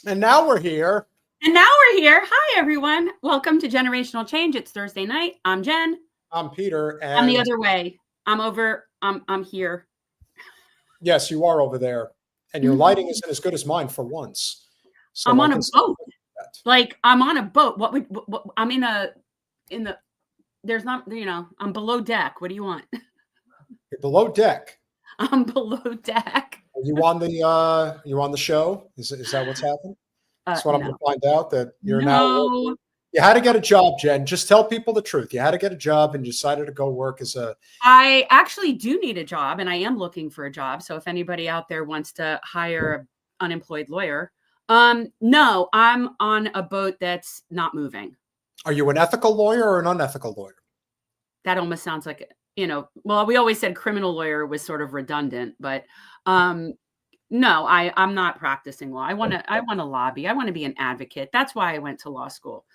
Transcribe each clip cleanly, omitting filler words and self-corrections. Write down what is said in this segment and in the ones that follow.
And now we're here. Hi, everyone. Welcome to Generational Change. It's Thursday night. I'm Jen. I'm Peter. And I'm the other way. I'm here. Yes, you are over there. And your lighting isn't as good as mine for once. So I'm on a boat. Like, I'm on a boat. I'm there's not, I'm below deck. What do you want? You're below deck. I'm below deck. Are you on the show? Is that what's happened? That's what I'm going to find out, that you're now. You had to get a job, Jen. Just tell people the truth. You had to get a job and you decided to go work as a. I actually do need a job and I am looking for a job. So if anybody out there wants to hire an unemployed lawyer, no, I'm on a boat that's not moving. Are you an ethical lawyer or an unethical lawyer? That almost sounds like, well, we always said criminal lawyer was sort of redundant, but no, I'm not practicing law. I want to lobby. I want to be an advocate. That's why I went to law school.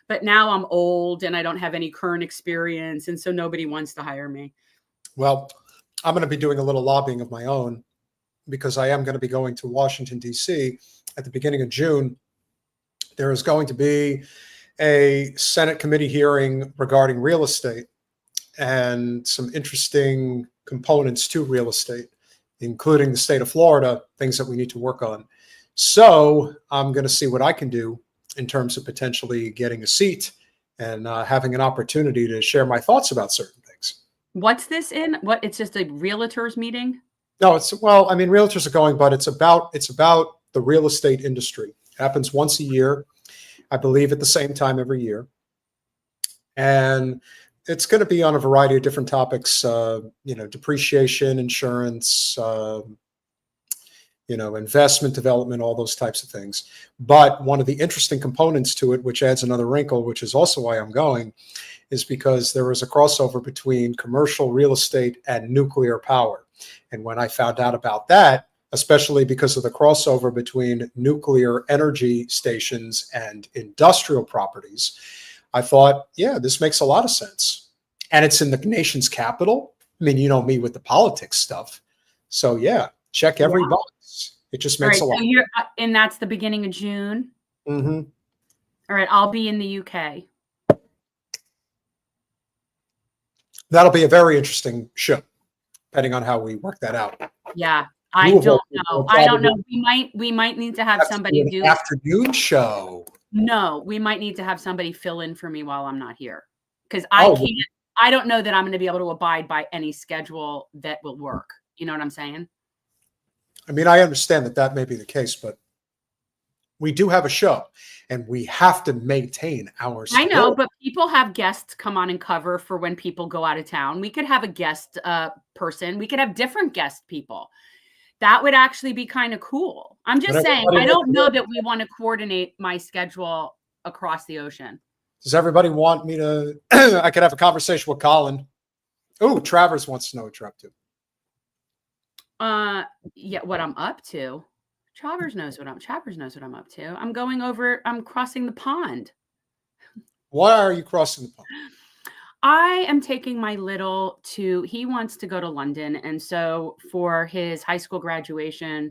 But now I'm old and I don't have any current experience. And so nobody wants to hire me. Well, I'm going to be doing a little lobbying of my own because I am going to be going to Washington, D.C. at the beginning of June. There is going to be a Senate committee hearing regarding real estate and some interesting components to real estate, including the state of Florida, things that we need to work on. So I'm going to see what I can do in terms of potentially getting a seat and having an opportunity to share my thoughts about certain things. What's this in? It's just a realtors meeting? No, realtors are going, but it's about the real estate industry. It happens once a year, I believe, at the same time every year. And it's going to be on a variety of different topics, depreciation, insurance, investment development, all those types of things. But one of the interesting components to it, which adds another wrinkle, which is also why I'm going, is because there is a crossover between commercial real estate and nuclear power. And when I found out about that, especially because of the crossover between nuclear energy stations and industrial properties, I thought, yeah, this makes a lot of sense. And it's in the nation's capital. I mean, you know me with the politics stuff. So yeah, check every box. It just makes a lot. So and that's the beginning of June. Mm-hmm. All right, I'll be in the UK. That'll be a very interesting show, depending on how we work that out. Yeah, I don't know. I don't know. We might need to have somebody do an afternoon show. No, we might need to have somebody fill in for me while I'm not here, because I don't know that I'm going to be able to abide by any schedule that will work. You know what I'm saying? I mean, I understand that may be the case, but we do have a show, and we have to maintain our I know, stability. but people have guests come on and cover for when people go out of town. We could have a guest person. We could have different guest people. That would actually be kind of cool. I'm just But saying, everybody I don't know wants- that we want to coordinate my schedule across the ocean. Does everybody want me to? I could have a conversation with Colin. Oh, Travers wants to know what you're up to. Yeah, what I'm up to. Travers knows what I'm up to. I'm crossing the pond. Why are you crossing the pond? I am taking my little he wants to go to London. And so for his high school graduation,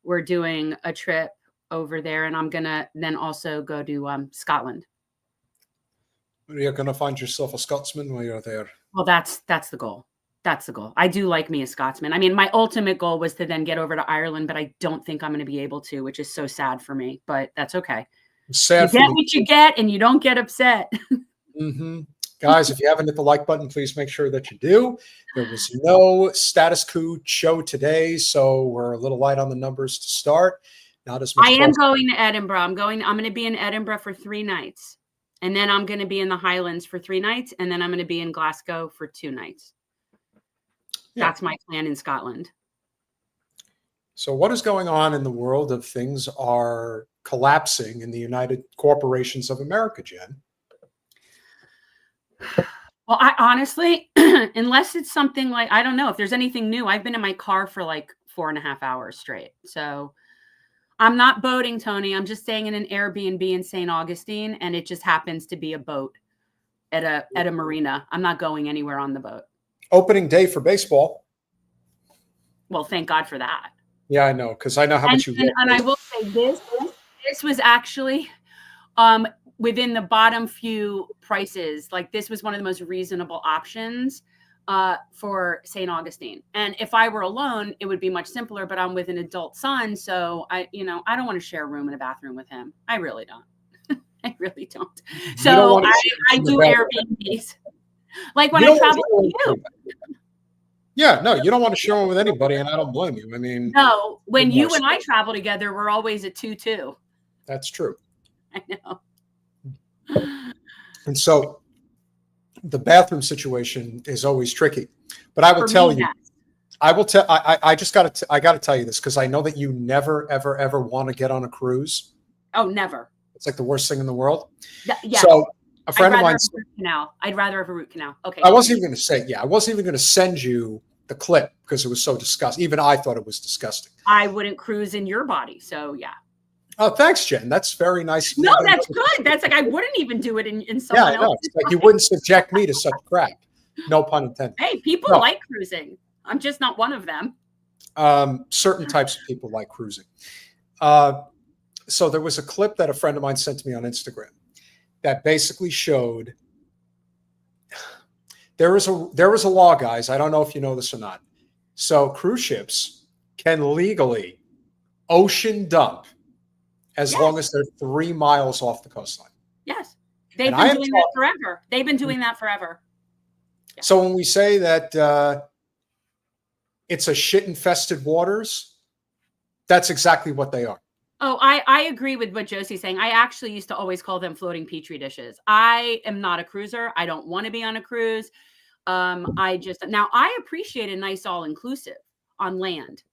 we're doing a trip over there. And I'm going to then also go to Scotland. You're going to find yourself a Scotsman while you're there. Well, that's the goal. That's the goal. I do like me a Scotsman. I mean, my ultimate goal was to then get over to Ireland, but I don't think I'm going to be able to, which is so sad for me, but that's okay. Sad You get what you get and you don't get upset. Mm-hmm. Guys, if you haven't hit the like button, please make sure that you do. There was no status quo show today, so we're a little light on the numbers to start. Not as much. I am going to Edinburgh. I'm going to be in Edinburgh for 3 nights. And then I'm going to be in the Highlands for 3 nights. And then I'm going to be in Glasgow for 2 nights. Yeah. That's my plan in Scotland. So what is going on in the world of things are collapsing in the United Corporations of America, Jen? Well, I honestly, unless it's something like, I don't know if there's anything new. I've been in my car for like 4.5 hours straight. So I'm not boating, Tony. I'm just staying in an Airbnb in St. Augustine, and it just happens to be a boat at a marina. I'm not going anywhere on the boat. Opening day for baseball. Well, thank God for that. Yeah, I know, because I know how much you get. And I will say this was actually within the bottom few prices. Like this was one of the most reasonable options for St. Augustine. And if I were alone, it would be much simpler, but I'm with an adult son. So I don't want to share a room and a bathroom with him. I really don't. I really don't. So I do Airbnbs. Like when I travel with you. Yeah, no, you don't want to share one with anybody, and I don't blame you. I mean, no, when you and I travel together, we're always at 2-2. That's true. I know. And so the bathroom situation is always tricky. But I will tell you, I got to tell you this because I know that you never, ever, ever want to get on a cruise. Oh, never. It's like the worst thing in the world. Yeah. So a friend of mine. I'd rather have a root canal. Okay. I wasn't even going to say, I wasn't even going to send you the clip because it was so disgusting. Even I thought it was disgusting. I wouldn't cruise in your body. So yeah. Oh, thanks, Jen. That's very nice. No, that's good. That's like, I wouldn't even do it in someone else. It's like you wouldn't subject me to such crap. No pun intended. Hey, people like cruising. I'm just not one of them. Certain types of people like cruising. So there was a clip that a friend of mine sent to me on Instagram that basically showed there was a law, guys. I don't know if you know this or not. So cruise ships can legally ocean dump as long as they're 3 miles off the coastline. Yes. They've been doing that forever. They've been doing that forever. Yeah. So when we say that it's a shit-infested waters, that's exactly what they are. Oh, I agree with what Josie's saying. I actually used to always call them floating petri dishes. I am not a cruiser. I don't want to be on a cruise. Now I appreciate a nice all-inclusive on land.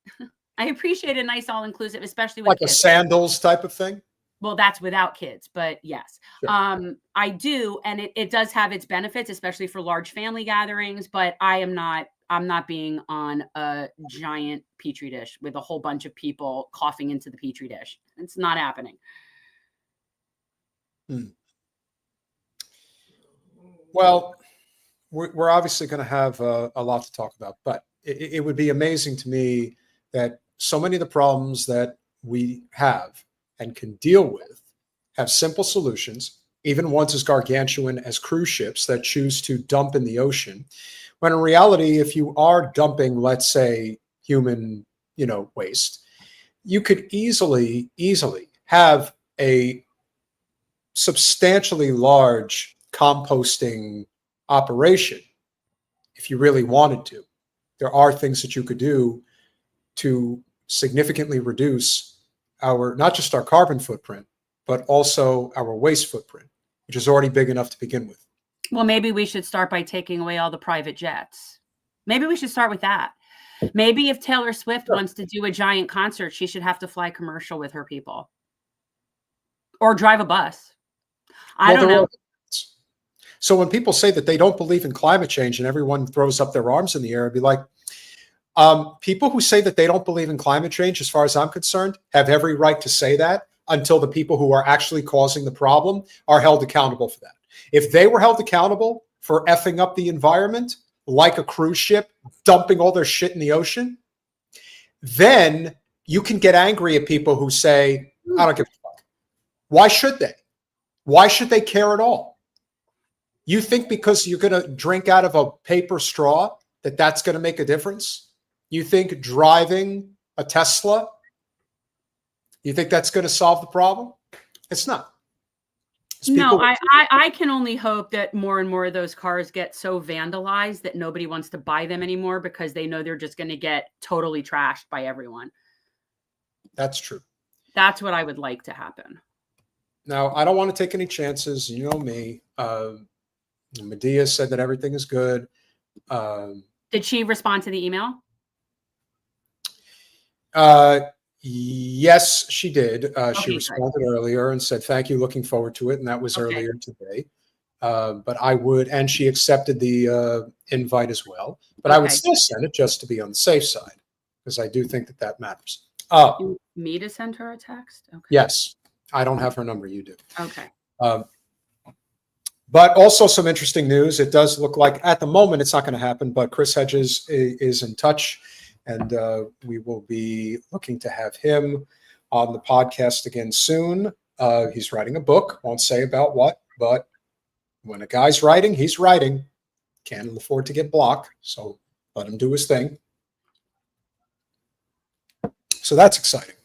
I appreciate a nice all-inclusive, especially with like kids. A sandals type of thing. Well, that's without kids, but yes, sure. I do. And it does have its benefits, especially for large family gatherings, but I'm not being on a giant petri dish with a whole bunch of people coughing into the petri dish. It's not happening. Well, we're obviously going to have a lot to talk about, but it would be amazing to me that so many of the problems that we have and can deal with have simple solutions, even ones as gargantuan as cruise ships that choose to dump in the ocean. When in reality, if you are dumping, let's say, human, waste, you could easily have a substantially large composting operation if you really wanted to. There are things that you could do to significantly reduce not just our carbon footprint, but also our waste footprint, which is already big enough to begin with. Well, maybe we should start by taking away all the private jets. Maybe we should start with that. Maybe if Taylor Swift wants to do a giant concert, she should have to fly commercial with her people or drive a bus. I don't know. So when people say that they don't believe in climate change and everyone throws up their arms in the air, I'd be like, people who say that they don't believe in climate change, as far as I'm concerned, have every right to say that until the people who are actually causing the problem are held accountable for that. If they were held accountable for effing up the environment, like a cruise ship dumping all their shit in the ocean, then you can get angry at people who say, I don't give a fuck. Why should they? Why should they care at all? You think because you're going to drink out of a paper straw that that's going to make a difference? You think driving a Tesla, you think that's going to solve the problem? It's not. No, I can only hope that more and more of those cars get so vandalized that nobody wants to buy them anymore because they know they're just going to get totally trashed by everyone. That's true. That's what I would like to happen. Now, I don't want to take any chances. You know me. Medea said that everything is good. Did she respond to the email? Yes, she did. She responded earlier and said, thank you, looking forward to it. And that was earlier today. But I would, and she accepted the invite as well. But I would still send it just to be on the safe side, because I do think that that matters. You want me to send her a text? Okay. Yes. I don't have her number. You do. Okay. But also some interesting news. It does look like at the moment it's not going to happen, but Chris Hedges is in touch. And we will be looking to have him on the podcast again soon. He's writing a book. Won't say about what, but when a guy's writing, he's writing. Can't afford to get blocked, so let him do his thing. So that's exciting.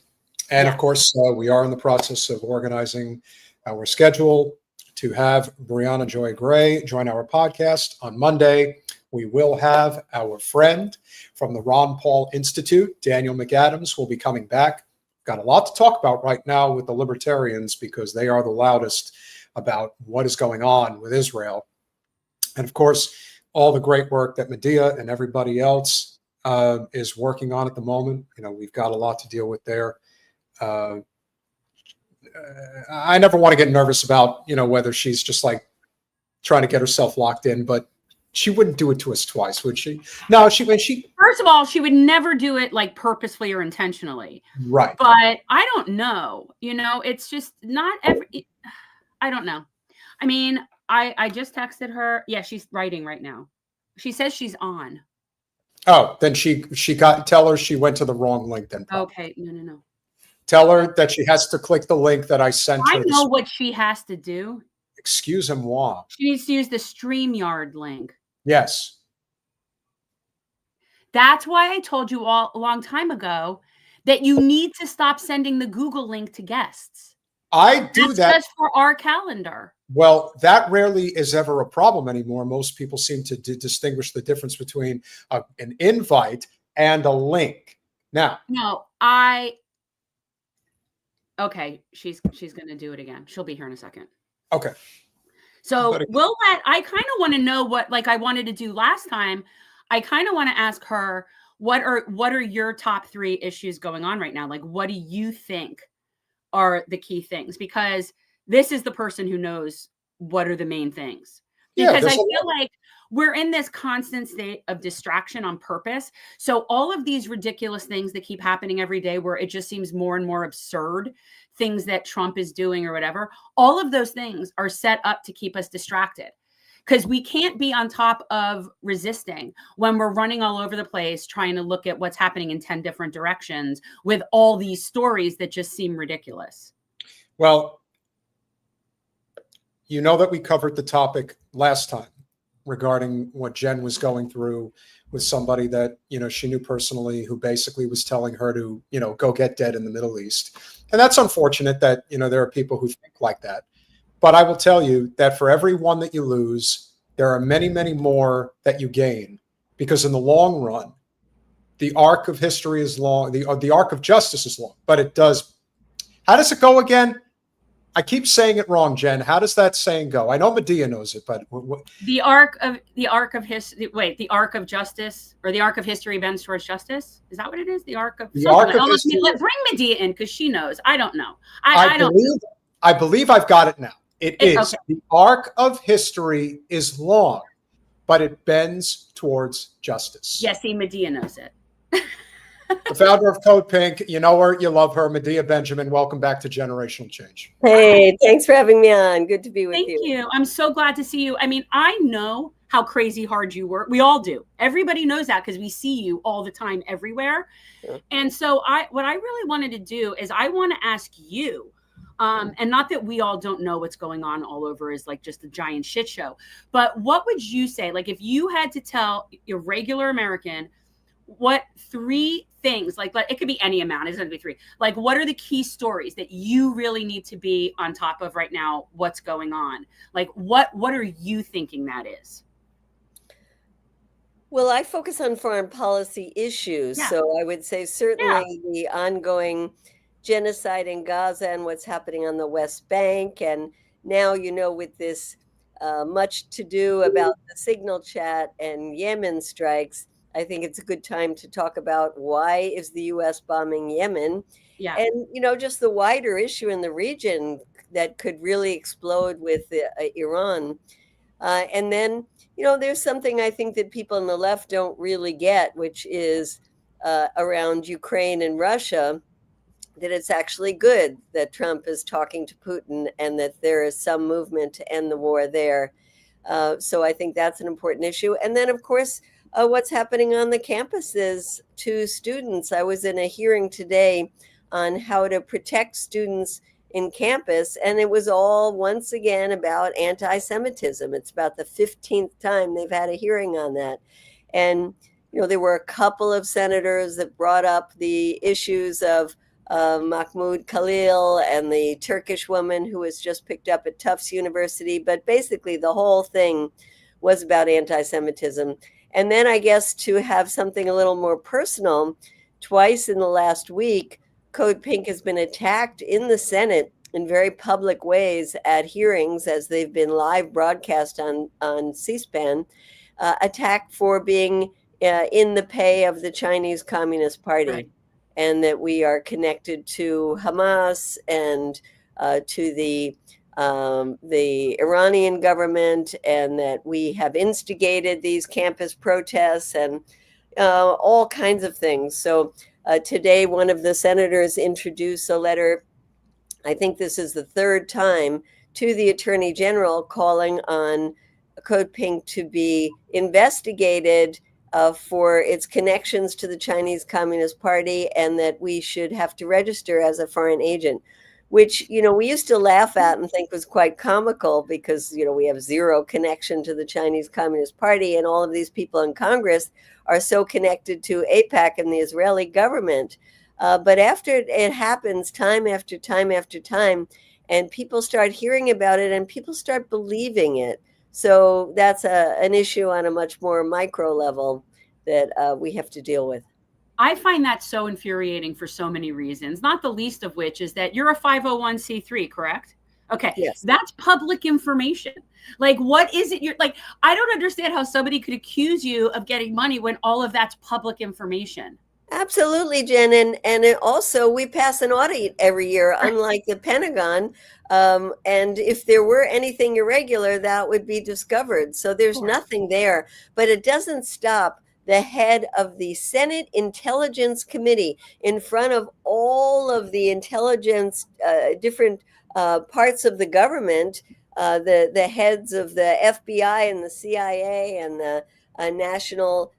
And of course, we are in the process of organizing our schedule to have Brianna Joy Gray join our podcast on Monday. We will have our friend from the Ron Paul Institute, Daniel McAdams, will be coming back. Got a lot to talk about right now with the Libertarians because they are the loudest about what is going on with Israel. And of course, all the great work that Medea and everybody else is working on at the moment. You know, we've got a lot to deal with there. I never want to get nervous about, you know, whether she's just like trying to get herself locked in, but she wouldn't do it to us twice, would she? No, she first of all, she would never do it like purposefully or intentionally. Right. But I don't know. You know, it's just not I don't know. I mean, I just texted her. Yeah, she's writing right now. She says she's on. Oh, then tell her she went to the wrong link then. Probably. Okay. No. Tell her that she has to click the link that I sent her. I know what she has to do. Excusez-moi. She needs to use the StreamYard link. Yes. That's why I told you a long time ago that you need to stop sending the Google link to guests. I do that just for our calendar. Well, that rarely is ever a problem anymore. Most people seem to distinguish the difference between an invite and a link. Now, no, okay, she's going to do it again. She'll be here in a second. Okay. So I kind of want to know what, like I wanted to do last time. I kind of want to ask her, what are your top 3 issues going on right now? Like, what do you think are the key things? Because this is the person who knows what are the main things. Because I feel like we're in this constant state of distraction on purpose. So all of these ridiculous things that keep happening every day where it just seems more and more absurd, things that Trump is doing or whatever, all of those things are set up to keep us distracted. Because we can't be on top of resisting when we're running all over the place trying to look at what's happening in 10 different directions with all these stories that just seem ridiculous. Well, you know that we covered the topic last time regarding what Jen was going through with somebody that, you know, she knew personally who basically was telling her to, you know, go get dead in the Middle East. And that's unfortunate that, you know, there are people who think like that. But I will tell you that for every one that you lose, there are many, many more that you gain, because in the long run, the arc of history is long, the arc of justice is long, but it does How does it go again? I keep saying it wrong, Jen. How does that saying go? I know Medea knows it, but the arc of history. Wait, the arc of justice, or the arc of history bends towards justice. Is that what it is? The arc of history. Bring Medea in because she knows. I don't know. I don't know. I believe I've got it now. It's okay. The arc of history is long, but it bends towards justice. Yeah, see, Medea knows it. The founder of codepink, you know her, you love her, Medea Benjamin. Welcome back to Generational Change. Hey, thanks for having me on. Good to be with you. Thank you. I'm so glad to see you. I mean, I know how crazy hard you work. We all do. Everybody knows that because we see you all the time everywhere. Yeah. And so what I really wanted to do is I want to ask you, and not that we all don't know what's going on all over is like just a giant shit show, but what would you say, like if you had to tell a regular American what 3 things, like it could be any amount, it doesn't have to be 3, like what are the key stories that you really need to be on top of right now? What's going on? Like what are you thinking that is? Well, I focus on foreign policy issues. Yeah. So I would say certainly the ongoing genocide in Gaza and what's happening on the West Bank. And now, with this much to do about the signal chat and Yemen strikes, I think it's a good time to talk about why is the U.S. bombing Yemen? Yeah. And, just the wider issue in the region that could really explode with Iran. And then, there's something I think that people on the left don't really get, which is around Ukraine and Russia, that it's actually good that Trump is talking to Putin and that there is some movement to end the war there. So I think that's an important issue. And then, of course, what's happening on the campuses to students. I was in a hearing today on how to protect students in campus, and it was all once again about anti-Semitism. It's about the 15th time they've had a hearing on that. And, there were a couple of senators that brought up the issues of Mahmoud Khalil and the Turkish woman who was just picked up at Tufts University. But basically the whole thing was about anti-Semitism. And then I guess to have something a little more personal, twice in the last week, Code Pink has been attacked in the Senate in very public ways at hearings as they've been live broadcast on C-SPAN, attacked for being in the pay of the Chinese Communist Party. Right. And that we are connected to Hamas and to the Iranian government, and that we have instigated these campus protests and all kinds of things. So today, one of the senators introduced a letter, I think this is the 3rd time, to the Attorney General calling on Code Pink to be investigated for its connections to the Chinese Communist Party, and that we should have to register as a foreign agent, which, we used to laugh at and think was quite comical because, we have zero connection to the Chinese Communist Party, and all of these people in Congress are so connected to AIPAC and the Israeli government. But after it happens time after time after time, and people start hearing about it and people start believing it. So that's an issue on a much more micro level that we have to deal with. I find that so infuriating for so many reasons, not the least of which is that you're a 501c3, correct? Okay. Yes. That's public information. Like, what is it? You're like, I don't understand how somebody could accuse you of getting money when all of that's public information. Absolutely, Jen. And it also, we pass an audit every year, unlike the Pentagon. And if there were anything irregular, that would be discovered. So there's nothing there. But it doesn't stop the head of the Senate Intelligence Committee in front of all of the intelligence, different parts of the government, the heads of the FBI and the CIA and the National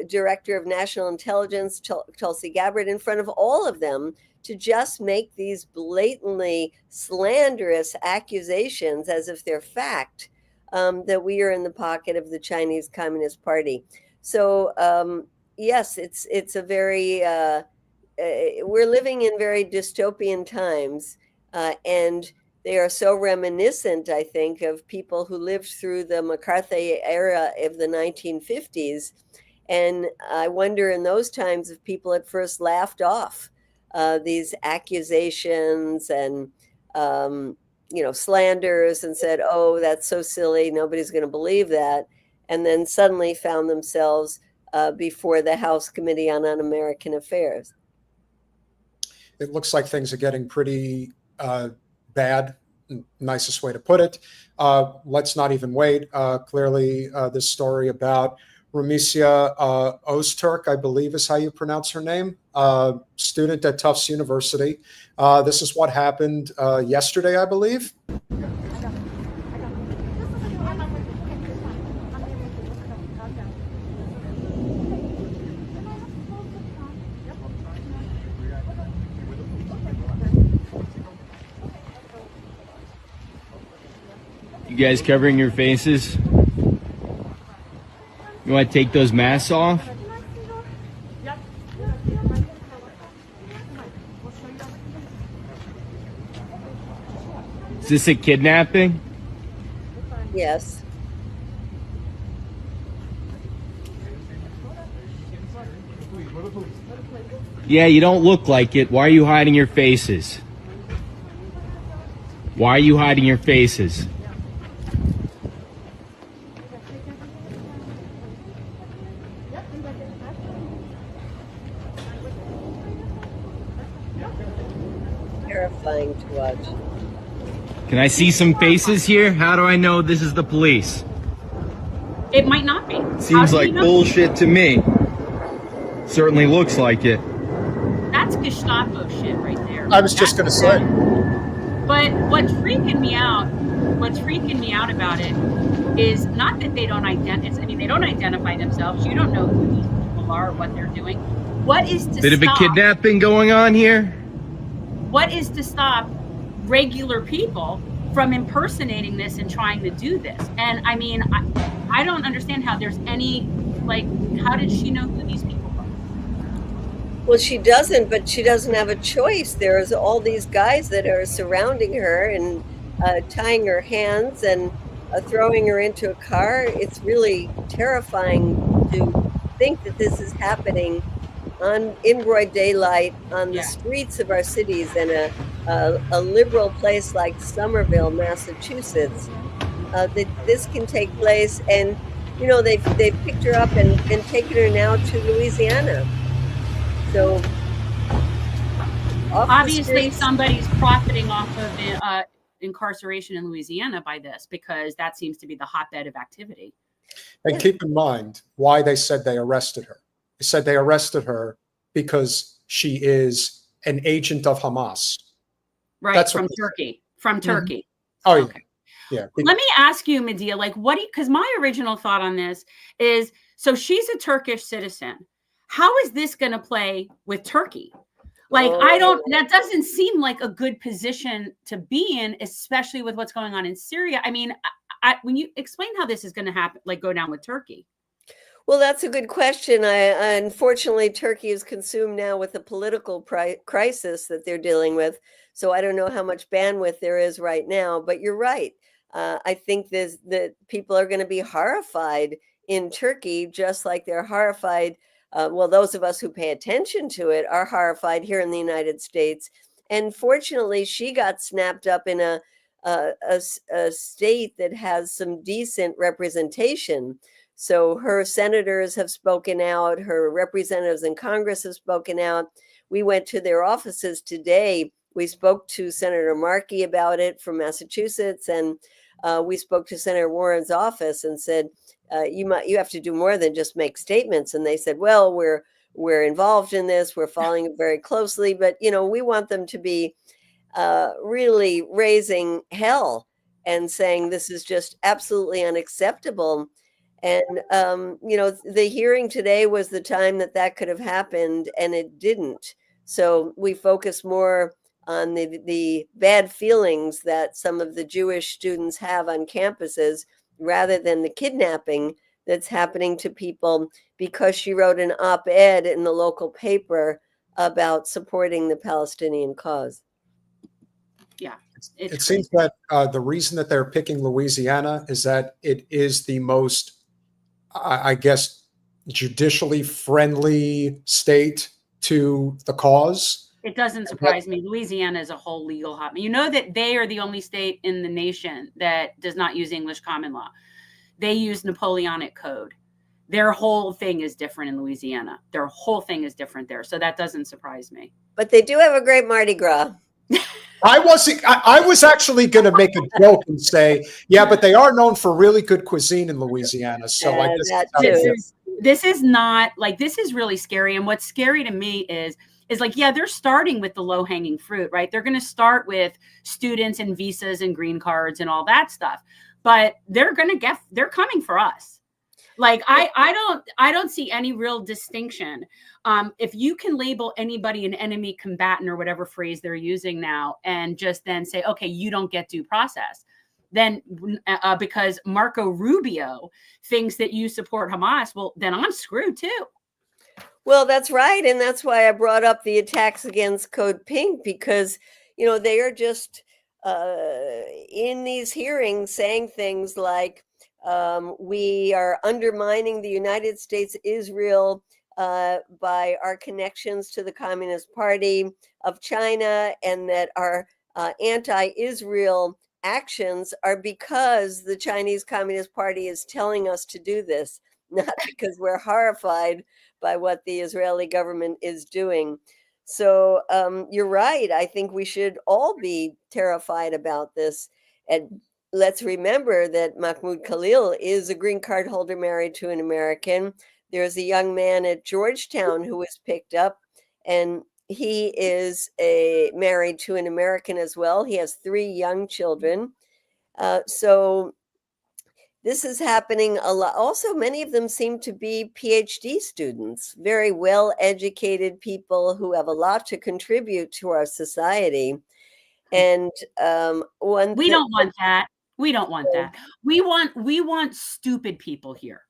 Director of National Intelligence, Tulsi Gabbard, in front of all of them to just make these blatantly slanderous accusations as if they're fact, that we are in the pocket of the Chinese Communist Party. So yes, it's a very, we're living in very dystopian times, and they are so reminiscent, I think, of people who lived through the McCarthy era of the 1950s. And I wonder in those times if people at first laughed off these accusations and slanders, and said, "Oh, that's so silly. Nobody's going to believe that," and then suddenly found themselves before the House Committee on Un-American Affairs. It looks like things are getting pretty bad, nicest way to put it. Let's not even wait. Clearly, this story about Rumesya Ozturk, I believe is how you pronounce her name, student at Tufts University. This is what happened yesterday, I believe. You guys covering your faces? You want to take those masks off? Is this a kidnapping? Yes. Yeah, you don't look like it. Why are you hiding your faces? Why are you hiding your faces? Terrifying to watch. Can I see some faces here? How do I know this is the police? It might not be. Seems like bullshit to me. Certainly looks like it. That's Gestapo shit right there. I was just going to say. But what's freaking me out about it is not that they don't identify. I mean, they don't identify themselves. You don't know who these people are or what they're doing. What is to Bit of a kidnapping going on here? What is to stop regular people from impersonating this and trying to do this? And I mean, I don't understand how there's any, like, how did she know who these people are? Well, she doesn't, but she doesn't have a choice. There's all these guys that are surrounding her and tying her hands and throwing her into a car. It's really terrifying to think that this is happening in broad daylight on the streets of our cities in a liberal place like Somerville, Massachusetts. That this can take place, and they've picked her up and taken her now to Louisiana. So obviously somebody's profiting off of incarceration in Louisiana by this, because that seems to be the hotbed of activity. And keep in mind why they said they arrested her. They said they arrested her because she is an agent of Hamas. Right, that's from Turkey. From Turkey. Oh, okay. Yeah. Let me ask you, Medea, like, because my original thought on this is, so she's a Turkish citizen. How is this going to play with Turkey? Like, that doesn't seem like a good position to be in, especially with what's going on in Syria. I mean, when you explain how this is going to happen, like go down with Turkey. Well, that's a good question. Unfortunately, Turkey is consumed now with the political crisis that they're dealing with. So I don't know how much bandwidth there is right now, but you're right. I think that people are going to be horrified in Turkey, just like they're horrified. Well, those of us who pay attention to it are horrified here in the United States. And fortunately, she got snapped up in a state that has some decent representation. So her senators have spoken out. Her representatives in Congress have spoken out. We went to their offices today. We spoke to Senator Markey about it from Massachusetts, and we spoke to Senator Warren's office and said, you have to do more than just make statements. And they said, well, we're involved in this. We're following it very closely, but we want them to be really raising hell and saying this is just absolutely unacceptable. And the hearing today was the time that could have happened, and it didn't. So we focus more on the bad feelings that some of the Jewish students have on campuses, rather than the kidnapping that's happening to people because she wrote an op-ed in the local paper about supporting the Palestinian cause. Yeah. It seems that the reason that they're picking Louisiana is that it is the most, I guess, judicially friendly state to the cause. It doesn't surprise me. Louisiana is a whole legal hotbed. You know that they are the only state in the nation that does not use English common law. They use Napoleonic code. Their whole thing is different in Louisiana. Their whole thing is different there. So that doesn't surprise me. But they do have a great Mardi Gras. I was actually going to make a joke and say, yeah, but they are known for really good cuisine in Louisiana. So I guess that too. This is not like, this is really scary. And what's scary to me is like, yeah, they're starting with the low hanging fruit, right? They're going to start with students and visas and green cards and all that stuff, but they're coming for us. Like, I don't see any real distinction. If you can label anybody an enemy combatant or whatever phrase they're using now, and just then say, okay, you don't get due process, then because Marco Rubio thinks that you support Hamas, well, then I'm screwed too. Well, that's right. And that's why I brought up the attacks against Code Pink, because, you know, they are just in these hearings saying things like, we are undermining the United States, Israel, by our connections to the Communist Party of China, and that our anti-Israel actions are because the Chinese Communist Party is telling us to do this, not because we're horrified by what the Israeli government is doing. So you're right. I think we should all be terrified about this. And let's remember that Mahmoud Khalil is a green card holder married to an American. There's a young man at Georgetown who was picked up, and he is married to an American as well. He has 3 young children. So this is happening a lot. Also, many of them seem to be PhD students, very well-educated people who have a lot to contribute to our society. And we don't want that. We don't want that. We want stupid people here.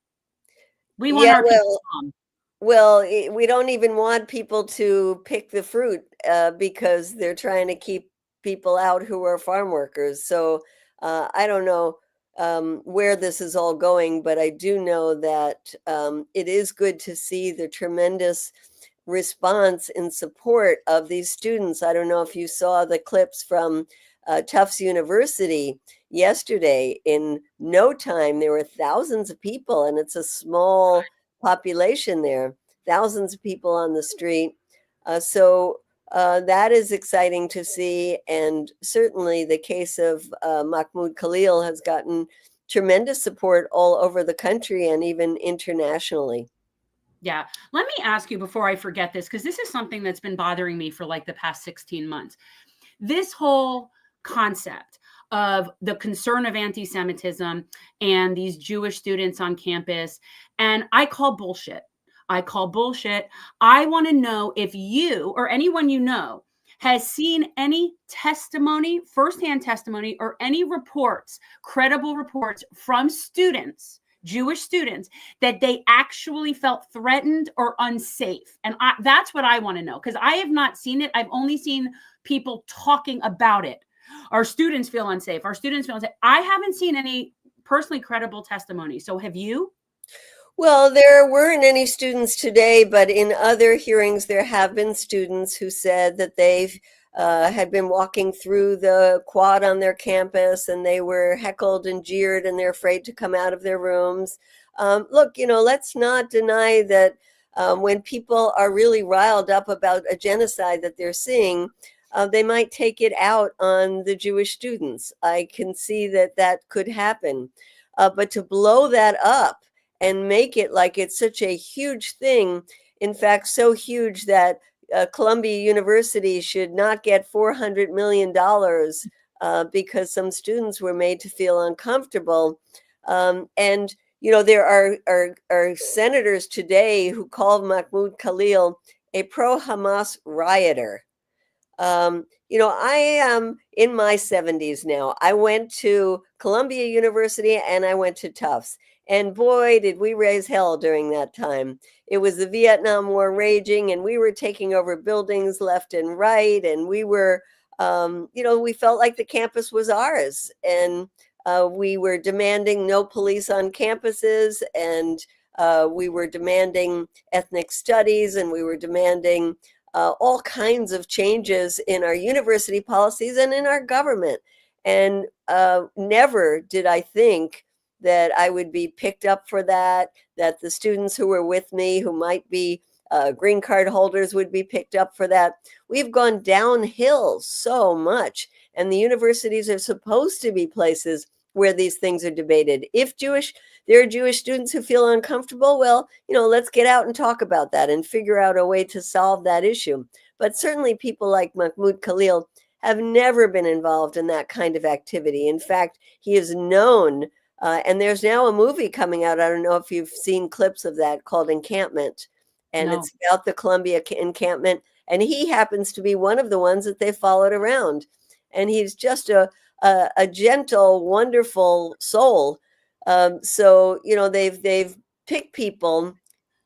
We want our people. Well, we don't even want people to pick the fruit because they're trying to keep people out who are farm workers. So I don't know where this is all going, but I do know that it is good to see the tremendous response in support of these students. I don't know if you saw the clips from Tufts University yesterday. In no time, there were thousands of people, and it's a small population there, thousands of people on the street. So that is exciting to see. And certainly the case of Mahmoud Khalil has gotten tremendous support all over the country and even internationally. Yeah. Let me ask you before I forget this, because this is something that's been bothering me for like the past 16 months. This whole concept of the concern of anti-Semitism and these Jewish students on campus. And I call bullshit. I want to know if you or anyone you know has seen any testimony, firsthand testimony, or any reports, credible reports from students, Jewish students, that they actually felt threatened or unsafe. And that's what I want to know, because I have not seen it. I've only seen people talking about it. Our students feel unsafe. Our students feel unsafe. I haven't seen any personally credible testimony. So have you? Well, there weren't any students today, but in other hearings, there have been students who said that they've had been walking through the quad on their campus and they were heckled and jeered and they're afraid to come out of their rooms. Look, you know, let's not deny that when people are really riled up about a genocide that they're seeing, they might take it out on the Jewish students. I can see that that could happen. But to blow that up and make it like it's such a huge thing, in fact, so huge that Columbia University should not get $400 million because some students were made to feel uncomfortable. And, you know, there are senators today who called Mahmoud Khalil a pro-Hamas rioter. You know, I am in my 70s now. I went to Columbia University and I went to Tufts. And boy, did we raise hell during that time. It was the Vietnam War raging and we were taking over buildings left and right. And we were, you know, we felt like the campus was ours. And we were demanding no police on campuses. And we were demanding ethnic studies. And we were demanding all kinds of changes in our university policies and in our government. And never did I think that I would be picked up for that the students who were with me, who might be green card holders, would be picked up for that. We've gone downhill so much, and the universities are supposed to be places where these things are debated. If there are Jewish students who feel uncomfortable, well, let's get out and talk about that and figure out a way to solve that issue. But certainly people like Mahmoud Khalil have never been involved in that kind of activity. In fact, he is known, and there's now a movie coming out, I don't know if you've seen clips of that, called Encampment. And No. it's about the Columbia encampment. And he happens to be one of the ones that they followed around. And he's just a gentle, wonderful soul. So, they've picked people,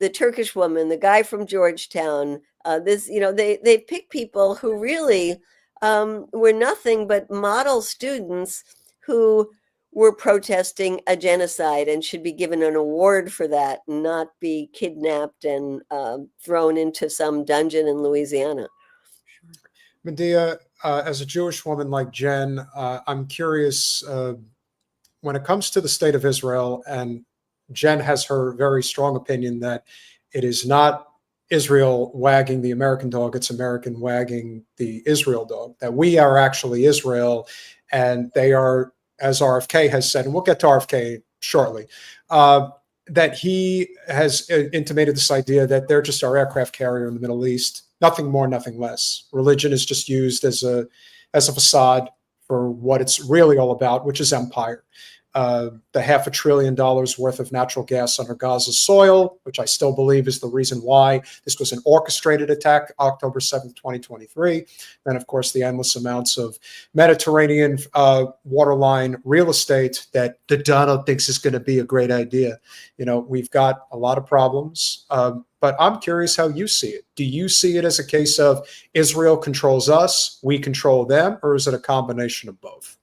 the Turkish woman, the guy from Georgetown, they pick people who really were nothing but model students who were protesting a genocide and should be given an award for that, and not be kidnapped and thrown into some dungeon in Louisiana. Medea, as a Jewish woman like Jen, I'm curious, when it comes to the state of Israel, and Jen has her very strong opinion that it is not Israel wagging the American dog, it's American wagging the Israel dog, that we are actually Israel, and they are, as RFK has said, and we'll get to RFK shortly, that he has intimated this idea that they're just our aircraft carrier in the Middle East, nothing more, nothing less. Religion is just used as a facade for what it's really all about, which is empire. The $500 billion worth of natural gas under Gaza's soil, which I still believe is the reason why this was an orchestrated attack, October 7th, 2023. Then, of course, the endless amounts of Mediterranean waterline real estate that Donald thinks is going to be a great idea. We've got a lot of problems, but I'm curious how you see it. Do you see it as a case of Israel controls us, we control them, or is it a combination of both?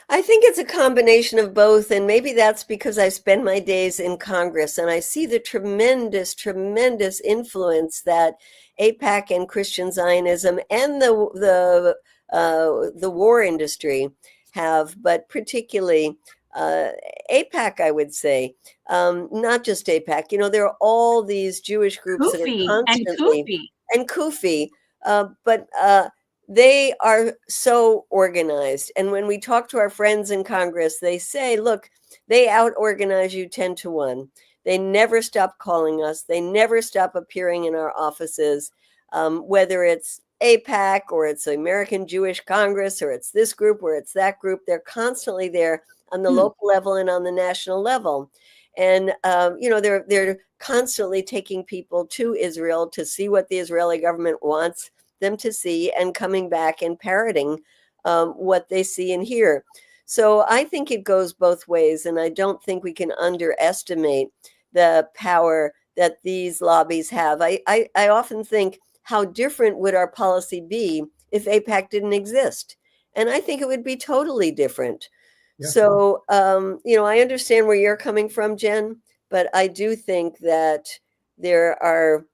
I think it's a combination of both, and maybe that's because I spend my days in Congress and I see the tremendous, tremendous influence that AIPAC and Christian Zionism and the war industry have, but particularly AIPAC, I would say, not just AIPAC. There are all these Jewish groups that are constantly and Kufi, but they are so organized. And when we talk to our friends in Congress, they say, look, they out-organize you 10 to 1. They never stop calling us. They never stop appearing in our offices, whether it's AIPAC or it's the American Jewish Congress or it's this group or it's that group. They're constantly there on the local level and on the national level. And, they're constantly taking people to Israel to see what the Israeli government wants them to see, and coming back and parroting what they see and hear. So I think it goes both ways, and I don't think we can underestimate the power that these lobbies have. I often think, how different would our policy be if AIPAC didn't exist? And I think it would be totally different. Yeah. So, I understand where you're coming from, Jen, but I do think that there are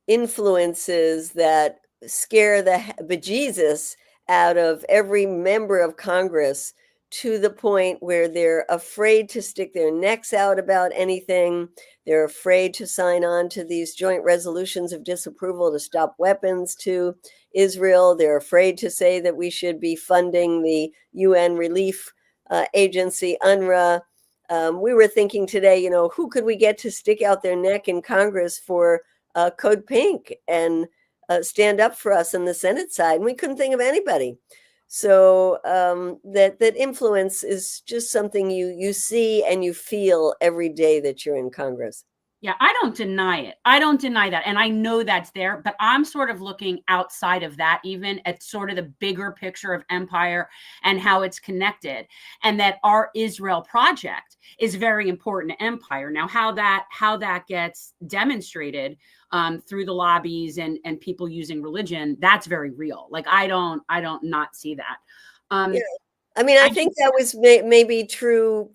influences that scare the bejesus out of every member of Congress, to the point where they're afraid to stick their necks out about anything. They're afraid to sign on to these joint resolutions of disapproval to stop weapons to Israel. They're afraid to say that we should be funding the UN relief agency, UNRWA. We were thinking today, who could we get to stick out their neck in Congress for Code Pink and stand up for us on the Senate side, and we couldn't think of anybody. So that influence is just something you see and you feel every day that you're in Congress. Yeah, I don't deny it. I don't deny that. And I know that's there, but I'm sort of looking outside of that, even at sort of the bigger picture of empire and how it's connected, and that our Israel project is very important to empire. Now, how that gets demonstrated through the lobbies and people using religion, that's very real. Like, I don't not see that. Yeah. I mean, I think that was maybe true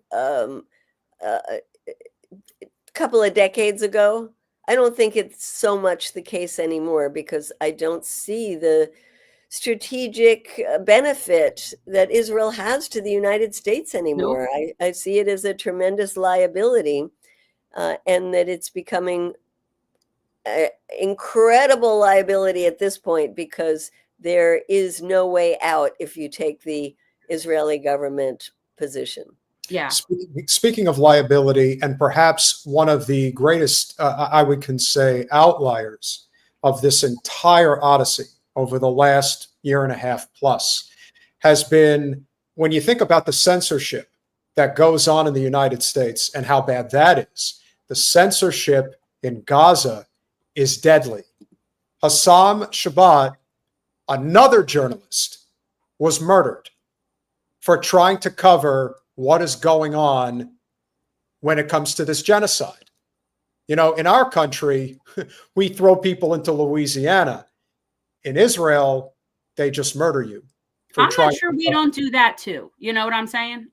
couple of decades ago. I don't think it's so much the case anymore, because I don't see the strategic benefit that Israel has to the United States anymore. Nope. I see it as a tremendous liability, and that it's becoming an incredible liability at this point, because there is no way out if you take the Israeli government position. Yeah. Speaking of liability, and perhaps one of the greatest, I would can say, outliers of this entire odyssey over the last year and a half plus, has been, when you think about the censorship that goes on in the United States and how bad that is, the censorship in Gaza is deadly. Hossam Shabat, another journalist, was murdered for trying to cover what is going on when it comes to this genocide. You know, in our country, we throw people into Louisiana. In Israel, they just murder you. I'm not sure we don't do that too. You know what I'm saying?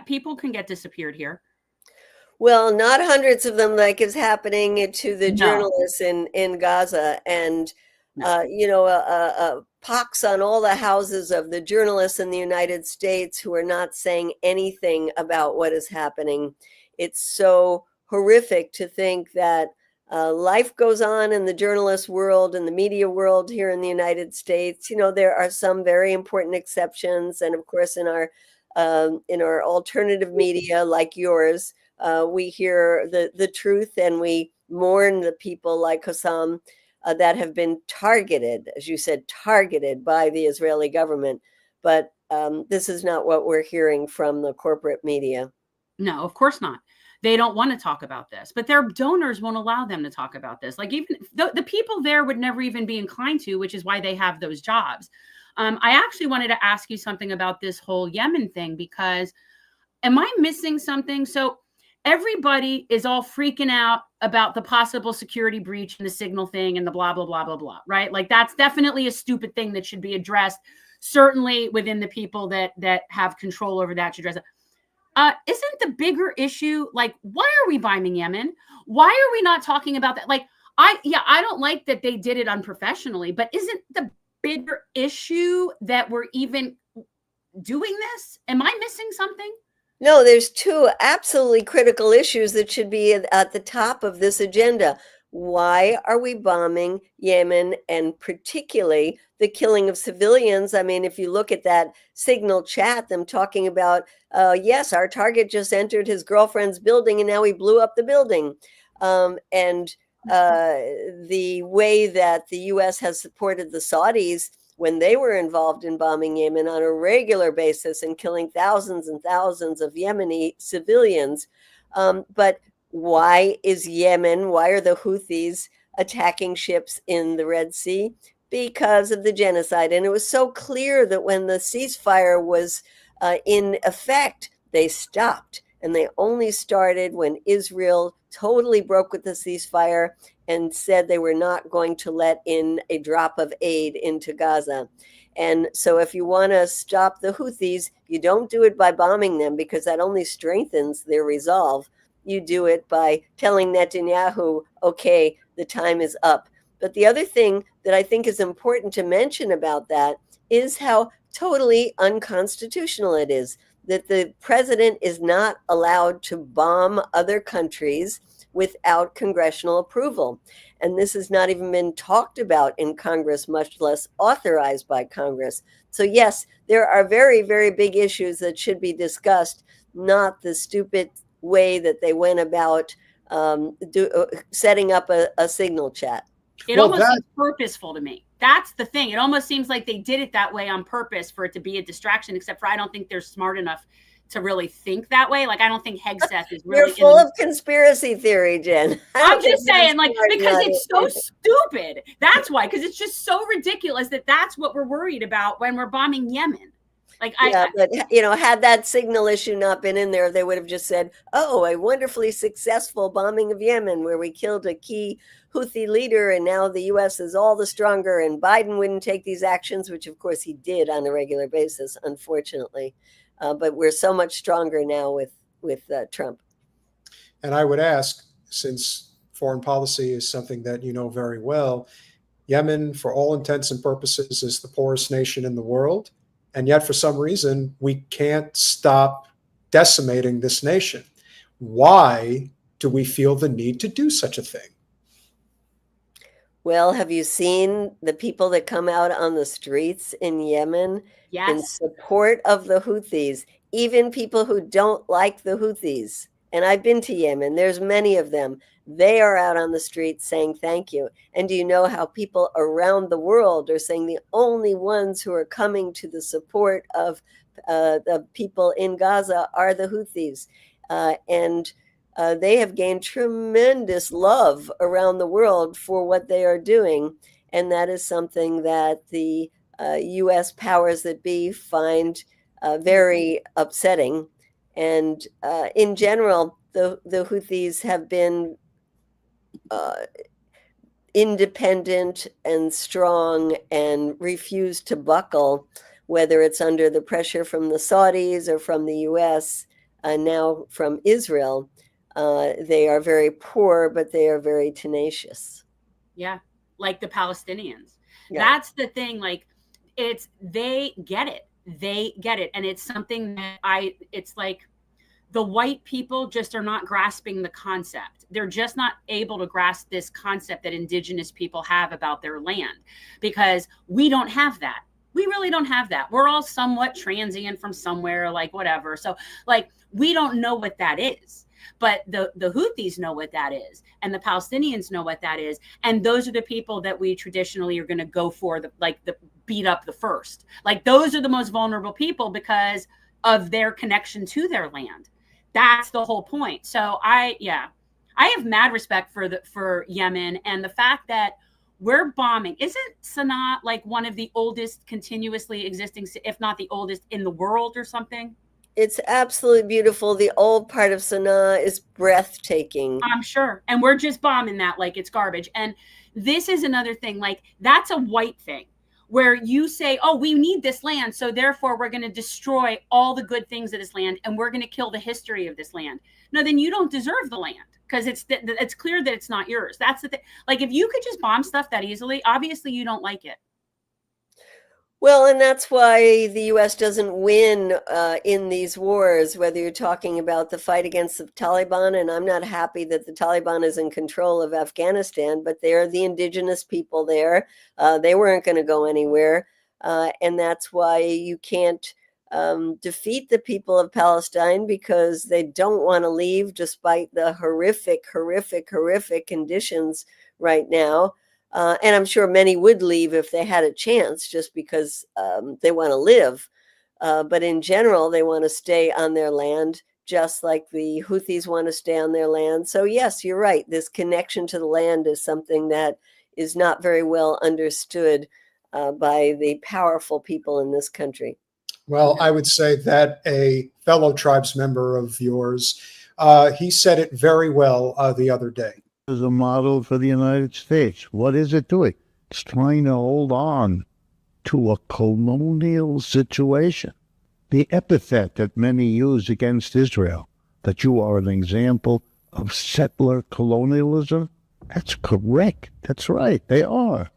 People can get disappeared here. Well, not hundreds of them like is happening to the journalists in Gaza. And, pox on all the houses of the journalists in the United States who are not saying anything about what is happening. It's so horrific to think that life goes on in the journalist world and the media world here in the United States. You know, there are some very important exceptions. And of course, in our alternative media like yours, we hear the truth, and we mourn the people like Hossam that have been targeted, as you said, targeted by the Israeli government. But this is not what we're hearing from the corporate media. No, of course not. They don't want to talk about this, but their donors won't allow them to talk about this. Like, even the people there would never even be inclined to, which is why they have those jobs. I actually wanted to ask you something about this whole Yemen thing, because am I missing something? So everybody is all freaking out about the possible security breach and the signal thing and the blah, blah, blah, blah, blah, right? Like, that's definitely a stupid thing that should be addressed, certainly within the people that have control over that should address it. Isn't the bigger issue, like, why are we bombing Yemen? Why are we not talking about that? Like, I don't like that they did it unprofessionally, but isn't the bigger issue that we're even doing this? Am I missing something? No, there's two absolutely critical issues that should be at the top of this agenda. Why are we bombing Yemen, and particularly the killing of civilians? I mean, if you look at that Signal chat, them talking about, yes, our target just entered his girlfriend's building and now he blew up the building. And the way that the U.S. has supported the Saudis when they were involved in bombing Yemen on a regular basis and killing thousands and thousands of Yemeni civilians. But why is Yemen, why are the Houthis attacking ships in the Red Sea? Because of the genocide. And it was so clear that when the ceasefire was in effect, they stopped. And they only started when Israel totally broke with the ceasefire and said they were not going to let in a drop of aid into Gaza. And so if you want to stop the Houthis, you don't do it by bombing them, because that only strengthens their resolve. You do it by telling Netanyahu, okay, the time is up. But the other thing that I think is important to mention about that is how totally unconstitutional it is that the president is not allowed to bomb other countries without congressional approval. And this has not even been talked about in Congress, much less authorized by Congress. So yes, there are very, very big issues that should be discussed, not the stupid way that they went about setting up a Signal chat. It almost seems purposeful to me. That's the thing. It almost seems like they did it that way on purpose for it to be a distraction, except for I don't think they're smart enough to really think that way. Like, I don't think Hegseth is really— You're full of conspiracy theory, Jen. I'm just saying, like, because it's so stupid. That's why, because it's just so ridiculous that that's what we're worried about when we're bombing Yemen. Like, but had that Signal issue not been in there, they would have just said, oh, a wonderfully successful bombing of Yemen where we killed a key Houthi leader, and now the U.S. is all the stronger, and Biden wouldn't take these actions, which of course he did on a regular basis, unfortunately. But we're so much stronger now with Trump. And I would ask, since foreign policy is something that you know very well. Yemen, for all intents and purposes, is the poorest nation in the world. And yet, for some reason, we can't stop decimating this nation. Why do we feel the need to do such a thing? Well, have you seen the people that come out on the streets in Yemen in support of the Houthis, even people who don't like the Houthis? And I've been to Yemen. There's many of them. They are out on the streets saying thank you. And do you know how people around the world are saying the only ones who are coming to the support of the people in Gaza are the Houthis? And they have gained tremendous love around the world for what they are doing. And that is something that the U.S. powers that be find very upsetting. And in general, the Houthis have been independent and strong and refuse to buckle, whether it's under the pressure from the Saudis or from the U.S., now from Israel. They are very poor, but they are very tenacious. Yeah, like the Palestinians. Yeah. That's the thing. Like, they get it. They get it. And it's something that it's like the white people just are not grasping the concept. They're just not able to grasp this concept that indigenous people have about their land, because we don't have that. We really don't have that. We're all somewhat transient from somewhere, like whatever. So like, we don't know what that is. But the Houthis know what that is, and the Palestinians know what that is, and those are the people that we traditionally are going to go for, the beat up the first. Like, those are the most vulnerable people because of their connection to their land. That's the whole point. So I have mad respect for Yemen, and the fact that we're bombing. Isn't Sana'a like one of the oldest continuously existing, if not the oldest in the world or something? It's absolutely beautiful. The old part of Sana'a is breathtaking. I'm sure. And we're just bombing that like it's garbage. And this is another thing. Like, that's a white thing where you say, oh, we need this land, so therefore we're going to destroy all the good things of this land, and we're going to kill the history of this land. No, then you don't deserve the land, because it's clear that it's not yours. That's the thing. Like, if you could just bomb stuff that easily, obviously you don't like it. Well, and that's why the U.S. doesn't win in these wars, whether you're talking about the fight against the Taliban, and I'm not happy that the Taliban is in control of Afghanistan, but they're the indigenous people there. They weren't going to go anywhere. And that's why you can't defeat the people of Palestine, because they don't want to leave despite the horrific conditions right now. And I'm sure many would leave if they had a chance, just because they want to live. But in general, they want to stay on their land, just like the Houthis want to stay on their land. So yes, you're right. This connection to the land is something that is not very well understood by the powerful people in this country. Well, I would say that a fellow tribes member of yours, he said it very well the other day. As a model for the United States. What is it doing? It's trying to hold on to a colonial situation. The epithet that many use against Israel, that you are an example of settler colonialism, that's correct. That's right. They are.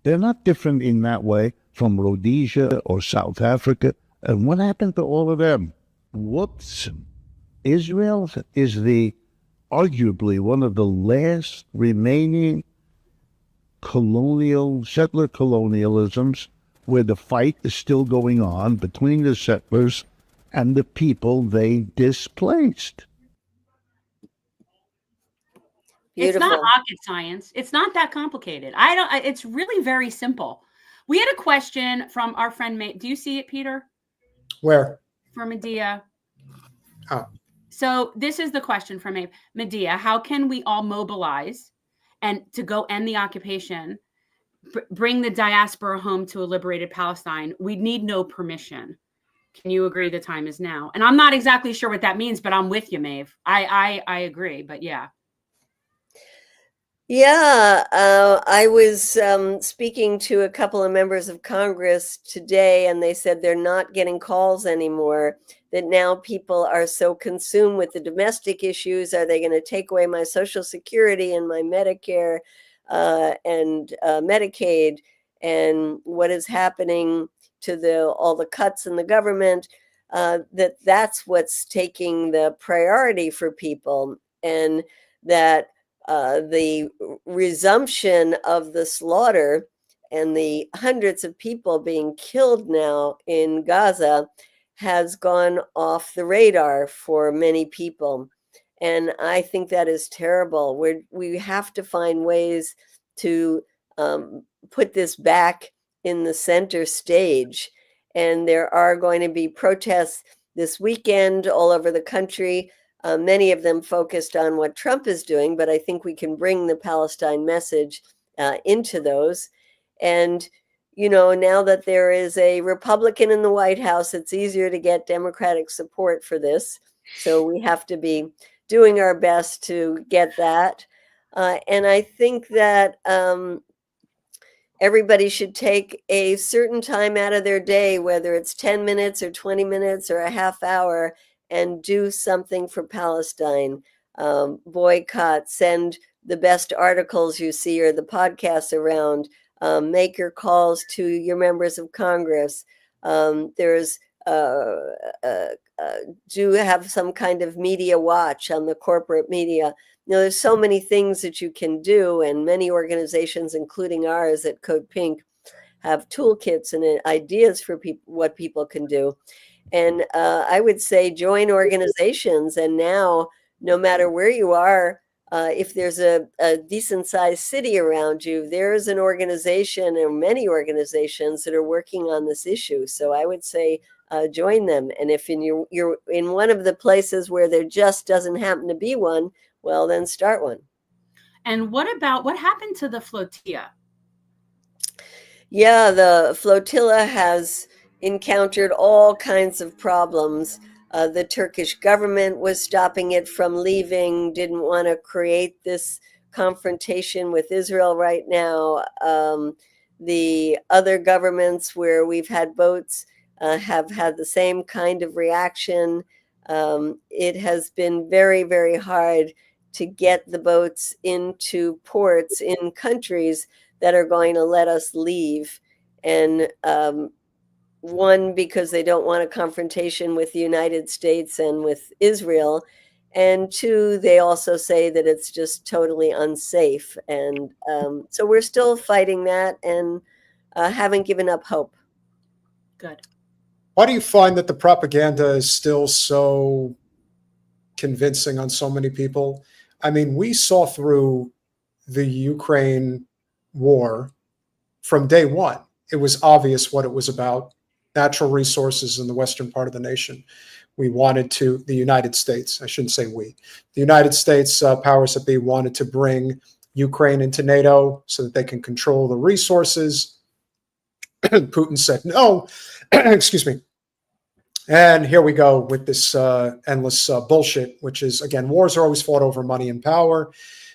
They're not different in that way from Rhodesia or South Africa. And what happened to all of them? Whoops. Israel is arguably one of the last remaining settler colonialisms where the fight is still going on between the settlers and the people they displaced. Beautiful. It's not rocket science. It's not that complicated. It's really very simple. We had a question from our friend, do you see it, Peter? Where? From Medea. Oh. So this is the question from Medea. How can we all mobilize and to go end the occupation, bring the diaspora home to a liberated Palestine? We need no permission. Can you agree the time is now? And I'm not exactly sure what that means, but I'm with you, Maeve. I agree, but yeah. Yeah, I was speaking to a couple of members of Congress today, and they said they're not getting calls anymore, that now people are so consumed with the domestic issues. Are they going to take away my Social Security and my Medicare and Medicaid? And what is happening to all the cuts in the government? That's what's taking the priority for people, and that the resumption of the slaughter and the hundreds of people being killed now in Gaza has gone off the radar for many people. And I think that is terrible. We have to find ways to put this back in the center stage. And there are going to be protests this weekend all over the country. Many of them focused on what Trump is doing, but I think we can bring the Palestine message into those. And, now that there is a Republican in the White House, it's easier to get Democratic support for this. So we have to be doing our best to get that. And I think that everybody should take a certain time out of their day, whether it's 10 minutes or 20 minutes or a half hour, and do something for Palestine. Boycott, send the best articles you see or the podcasts around, make your calls to your members of Congress. There's do have some kind of media watch on the corporate media. There's so many things that you can do, and many organizations, including ours at codepink, have toolkits and ideas for what people can do. And I would say join organizations. And now, no matter where you are, if there's a decent sized city around you, there's an organization or many organizations that are working on this issue. So I would say join them. And if you're in one of the places where there just doesn't happen to be one, well, then start one. And what happened to the flotilla? Yeah, the flotilla has encountered all kinds of problems. The Turkish government was stopping it from leaving, didn't want to create this confrontation with Israel right now. The other governments where we've had boats have had the same kind of reaction. It has been very, very hard to get the boats into ports in countries that are going to let us leave. And one, because they don't want a confrontation with the United States and with Israel. And two, they also say that it's just totally unsafe. And so we're still fighting that and haven't given up hope. Good. Why do you find that the propaganda is still so convincing on so many people? I mean, we saw through the Ukraine war from day one. It was obvious what it was about. Natural resources in the western part of the nation. We wanted to, the United States, I shouldn't say we, the United States powers that be wanted to bring Ukraine into NATO so that they can control the resources. Putin said no, excuse me. And here we go with this endless bullshit, which is, again, wars are always fought over money and power.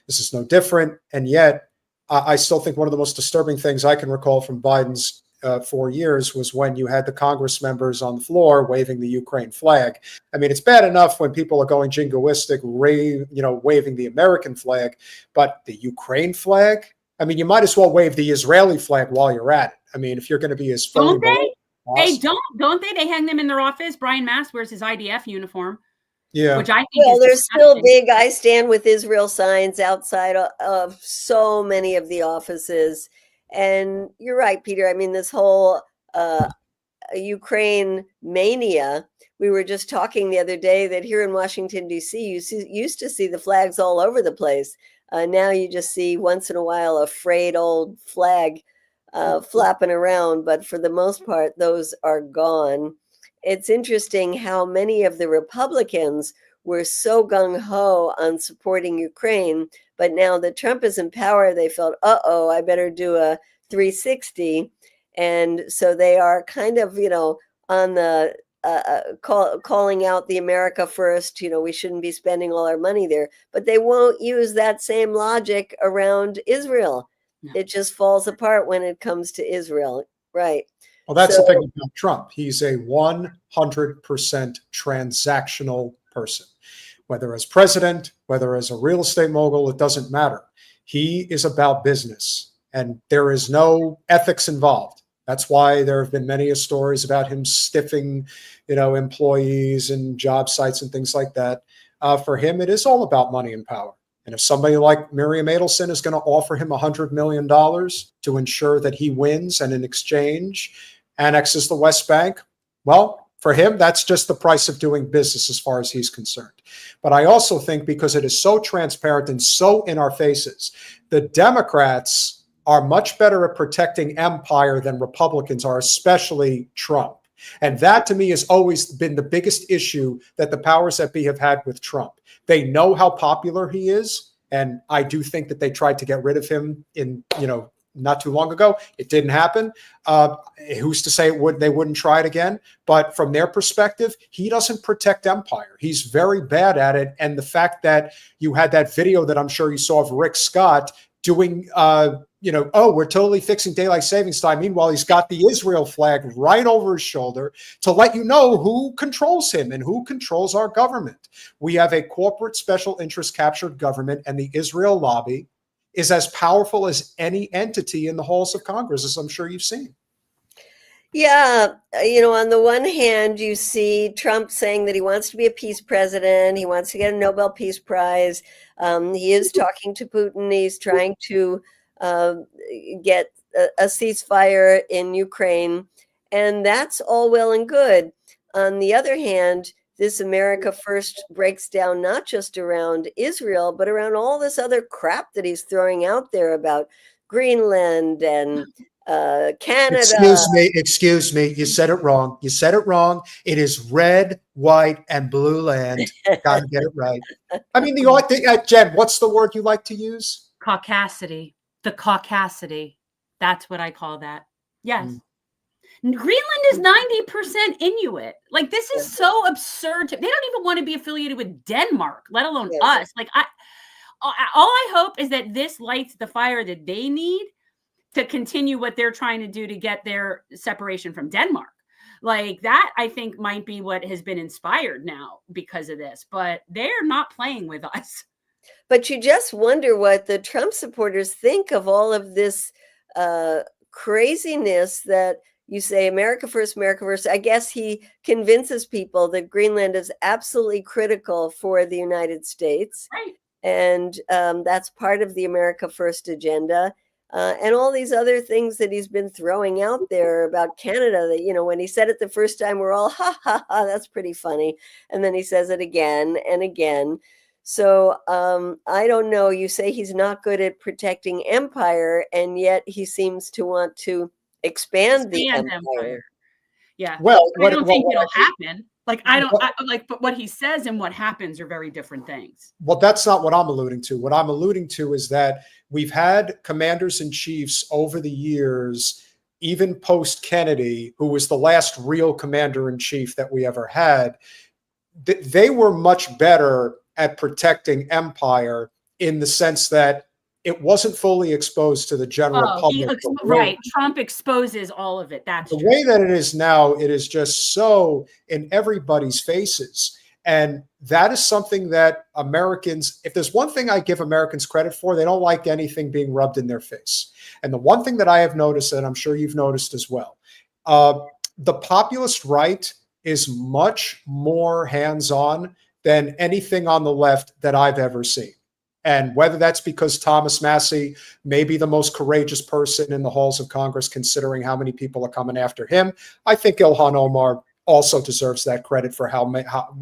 This is no different. And yet, I still think one of the most disturbing things I can recall from Biden's 4 years was when you had the Congress members on the floor waving the Ukraine flag. I mean, it's bad enough when people are going jingoistic, waving the American flag, but the Ukraine flag? I mean, you might as well wave the Israeli flag while you're at it. I mean, if you're going to be as don't they? They don't they? They hang them in their office. Brian Mast wears his IDF uniform. Yeah. Which I think well, there's still big "I stand with Israel" signs outside of so many of the offices. And you're right, Peter. I mean, this whole Ukraine mania. We were just talking the other day that here in Washington, D.C., you used to see the flags all over the place. Now you just see once in a while a frayed old flag flapping around. But for the most part, those are gone. It's interesting how many of the Republicans were so gung-ho on supporting Ukraine, but now that Trump is in power, they felt, I better do a 360. And so they are kind of, on the calling out the America first, we shouldn't be spending all our money there, but they won't use that same logic around Israel. No. It just falls apart when it comes to Israel. Right. Well, that's the thing about Trump. He's a 100% transactional person. Whether as president, whether as a real estate mogul, it doesn't matter. He is about business, and there is no ethics involved. That's why there have been many stories about him stiffing, employees and job sites and things like that. For him, it is all about money and power. And if somebody like Miriam Adelson is going to offer him $100 million to ensure that he wins and in exchange annexes the West Bank, well, for him, that's just the price of doing business as far as he's concerned. But I also think because it is so transparent and so in our faces, the Democrats are much better at protecting empire than Republicans are, especially Trump. And that, to me, has always been the biggest issue that the powers that be have had with Trump. They know how popular he is. And I do think that they tried to get rid of him in, not too long ago. It didn't happen. Who's to say they wouldn't try it again? But from their perspective, he doesn't protect empire. He's very bad at it. And the fact that you had that video that I'm sure you saw of Rick Scott doing, we're totally fixing daylight savings time. Meanwhile, he's got the Israel flag right over his shoulder to let you know who controls him and who controls our government. We have a corporate special interest captured government, and the Israel lobby is as powerful as any entity in the halls of Congress, as I'm sure you've seen. Yeah. On the one hand, you see Trump saying that he wants to be a peace president. He wants to get a Nobel Peace Prize. He is talking to Putin. He's trying to get a ceasefire in Ukraine. And that's all well and good. On the other hand, this America First breaks down not just around Israel, but around all this other crap that he's throwing out there about Greenland and Canada. Excuse me. You said it wrong. It is red, white, and blue land. Got to get it right. I mean, Jen, what's the word you like to use? Caucasity. The caucasity. That's what I call that. Yes. Greenland is 90% Inuit. Like, this is so absurd. They don't even want to be affiliated with Denmark, let alone us. Like, all I hope is that this lights the fire that they need to continue what they're trying to do to get their separation from Denmark. Like, that, I think, might be what has been inspired now because of this. But they're not playing with us. But you just wonder what the Trump supporters think of all of this craziness that you say America first, America first. I guess he convinces people that Greenland is absolutely critical for the United States. Right. And that's part of the America First agenda. And all these other things that he's been throwing out there about Canada that, when he said it the first time, we're all, ha, ha, ha, that's pretty funny. And then he says it again and again. So I don't know. You say he's not good at protecting empire, and yet he seems to want to expand the empire. Yeah. Well, I don't think it'll happen. Like, but what he says and what happens are very different things. Well, that's not what I'm alluding to. What I'm alluding to is that we've had commanders in chiefs over the years, even post Kennedy, who was the last real commander in chief that we ever had. They were much better at protecting empire in the sense that it wasn't fully exposed to the general public. Right. Trump exposes all of it. That's the way that it is now. It is just so in everybody's faces. And that is something that Americans, if there's one thing I give Americans credit for, they don't like anything being rubbed in their face. And the one thing that I have noticed, and I'm sure you've noticed as well, the populist right is much more hands-on than anything on the left that I've ever seen. And whether that's because Thomas Massie may be the most courageous person in the halls of Congress, considering how many people are coming after him, I think Ilhan Omar also deserves that credit for how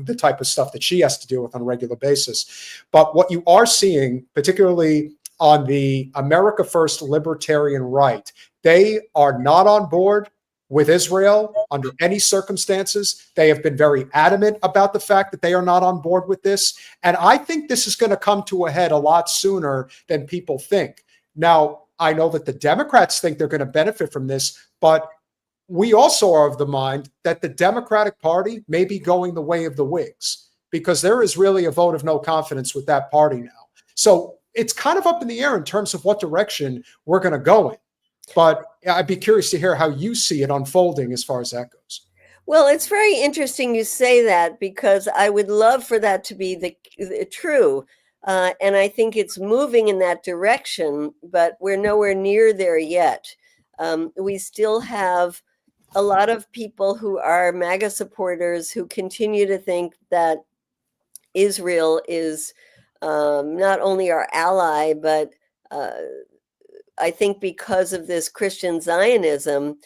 the type of stuff that she has to deal with on a regular basis. But what you are seeing, particularly on the America First libertarian right, they are not on board with Israel under any circumstances. They have been very adamant about the fact that they are not on board with this. And I think this is going to come to a head a lot sooner than people think. Now, I know that the Democrats think they're going to benefit from this, but we also are of the mind that the Democratic Party may be going the way of the Whigs, because there is really a vote of no confidence with that party now. So it's kind of up in the air in terms of what direction we're going to go in. But I'd be curious to hear how you see it unfolding as far as that goes. Well, it's very interesting you say that, because I would love for that to be the true. And I think it's moving in that direction, but we're nowhere near there yet. We still have a lot of people who are MAGA supporters who continue to think that Israel is not only our ally, but I think because of this Christian Zionism,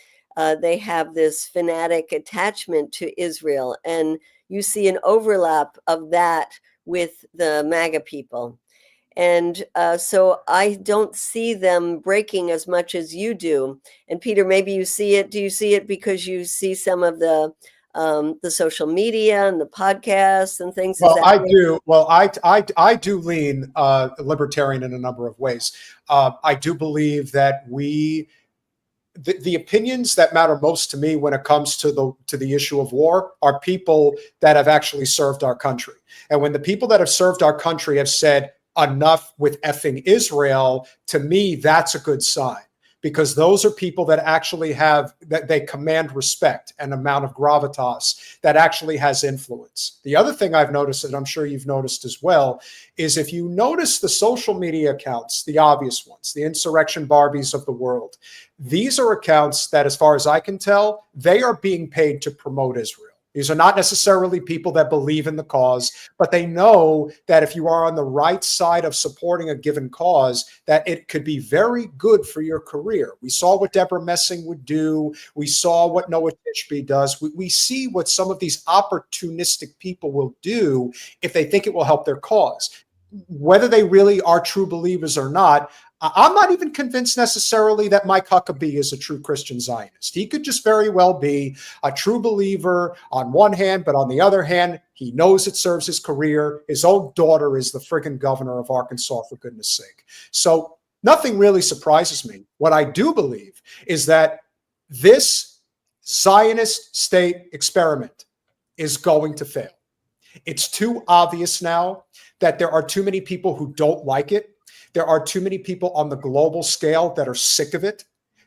they have this fanatic attachment to Israel. And you see an overlap of that with the MAGA people. And so I don't see them breaking as much as you do. And Peter, maybe you see it. Do you see it because you see some of the social media and the podcasts and things? Well, I do. Well, I do lean libertarian in a number of ways. I do believe that the opinions that matter most to me when it comes to the issue of war are people that have actually served our country. And when the people that have served our country have said enough with effing Israel, to me, that's a good sign, because those are people that actually that they command respect and amount of gravitas that actually has influence. The other thing I've noticed, and I'm sure you've noticed as well, is if you notice the social media accounts, the obvious ones, the insurrection Barbies of the world, these are accounts that, as far as I can tell, they are being paid to promote Israel. These are not necessarily people that believe in the cause, but they know that if you are on the right side of supporting a given cause, that it could be very good for your career. We saw what Deborah Messing would do. We saw what Noah Tishby does. We see what some of these opportunistic people will do if they think it will help their cause. Whether they really are true believers or not, I'm not even convinced necessarily that Mike Huckabee is a true Christian Zionist. He could just very well be a true believer on one hand, but on the other hand, he knows it serves his career. His own daughter is the friggin' governor of Arkansas, for goodness sake. So nothing really surprises me. What I do believe is that this Zionist state experiment is going to fail. It's too obvious now that there are too many people who don't like it. There are too many people on the global scale that are sick of it.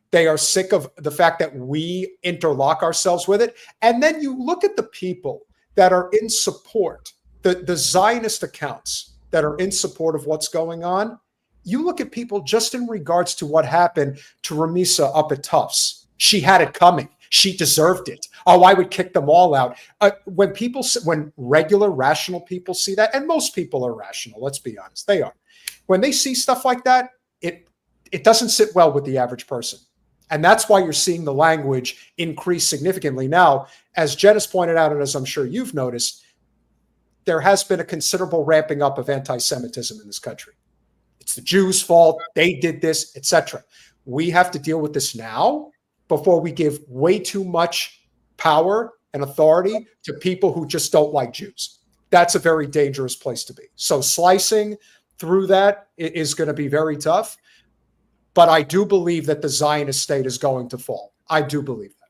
They are sick of the fact that we interlock ourselves with it. And then you look at the people that are in support, the Zionist accounts that are in support of what's going on. You look at people just in regards to what happened to Rumeysa up at Tufts. She had it coming. She deserved it. Oh, I would kick them all out. When regular, rational people see that, and most people are rational, let's be honest, they are. When they see stuff like that, it doesn't sit well with the average person. And that's why you're seeing the language increase significantly. Now, as Jen has pointed out, and as I'm sure you've noticed, there has been a considerable ramping up of anti-Semitism in this country. It's the Jews' fault. They did this, etc. We have to deal with this now before we give way too much power and authority to people who just don't like Jews. That's a very dangerous place to be. So slicing through that is going to be very tough. But I do believe that the Zionist state is going to fall. I do believe that.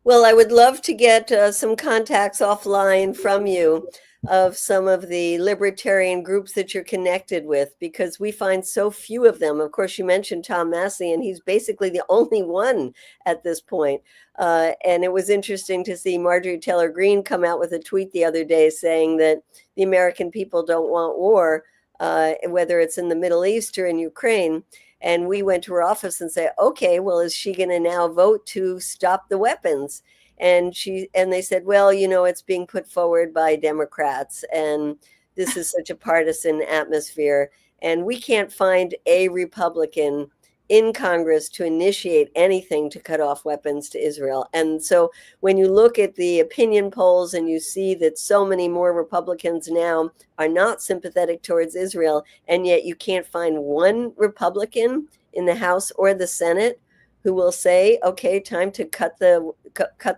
Well, I would love to get some contacts offline from you of some of the libertarian groups that you're connected with, because we find so few of them. Of course, you mentioned Tom Massey, and he's basically the only one at this point. And it was interesting to see Marjorie Taylor Greene come out with a tweet the other day saying that the American people don't want war, whether it's in the Middle East or in Ukraine. And we went to her office and said, okay, well, is she going to now vote to stop the weapons? And they said, well, it's being put forward by Democrats, and this is such a partisan atmosphere. And we can't find a Republican in Congress to initiate anything to cut off weapons to Israel. And so when you look at the opinion polls and you see that so many more Republicans now are not sympathetic towards Israel, and yet you can't find one Republican in the House or the Senate who will say, okay, time to cut the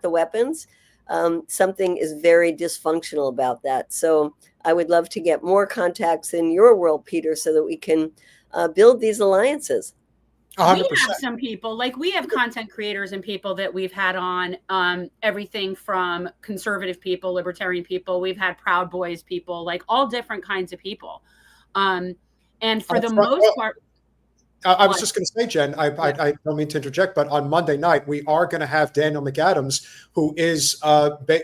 weapons. Something is very dysfunctional about that. So I would love to get more contacts in your world, Peter, so that we can build these alliances. 100%. We have some people, like we have content creators and people that we've had on, everything from conservative people, libertarian people. We've had Proud Boys people, like all different kinds of people. And for the most part, I was just going to say, Jen, I don't mean to interject, but on Monday night, we are going to have Daniel McAdams, who is,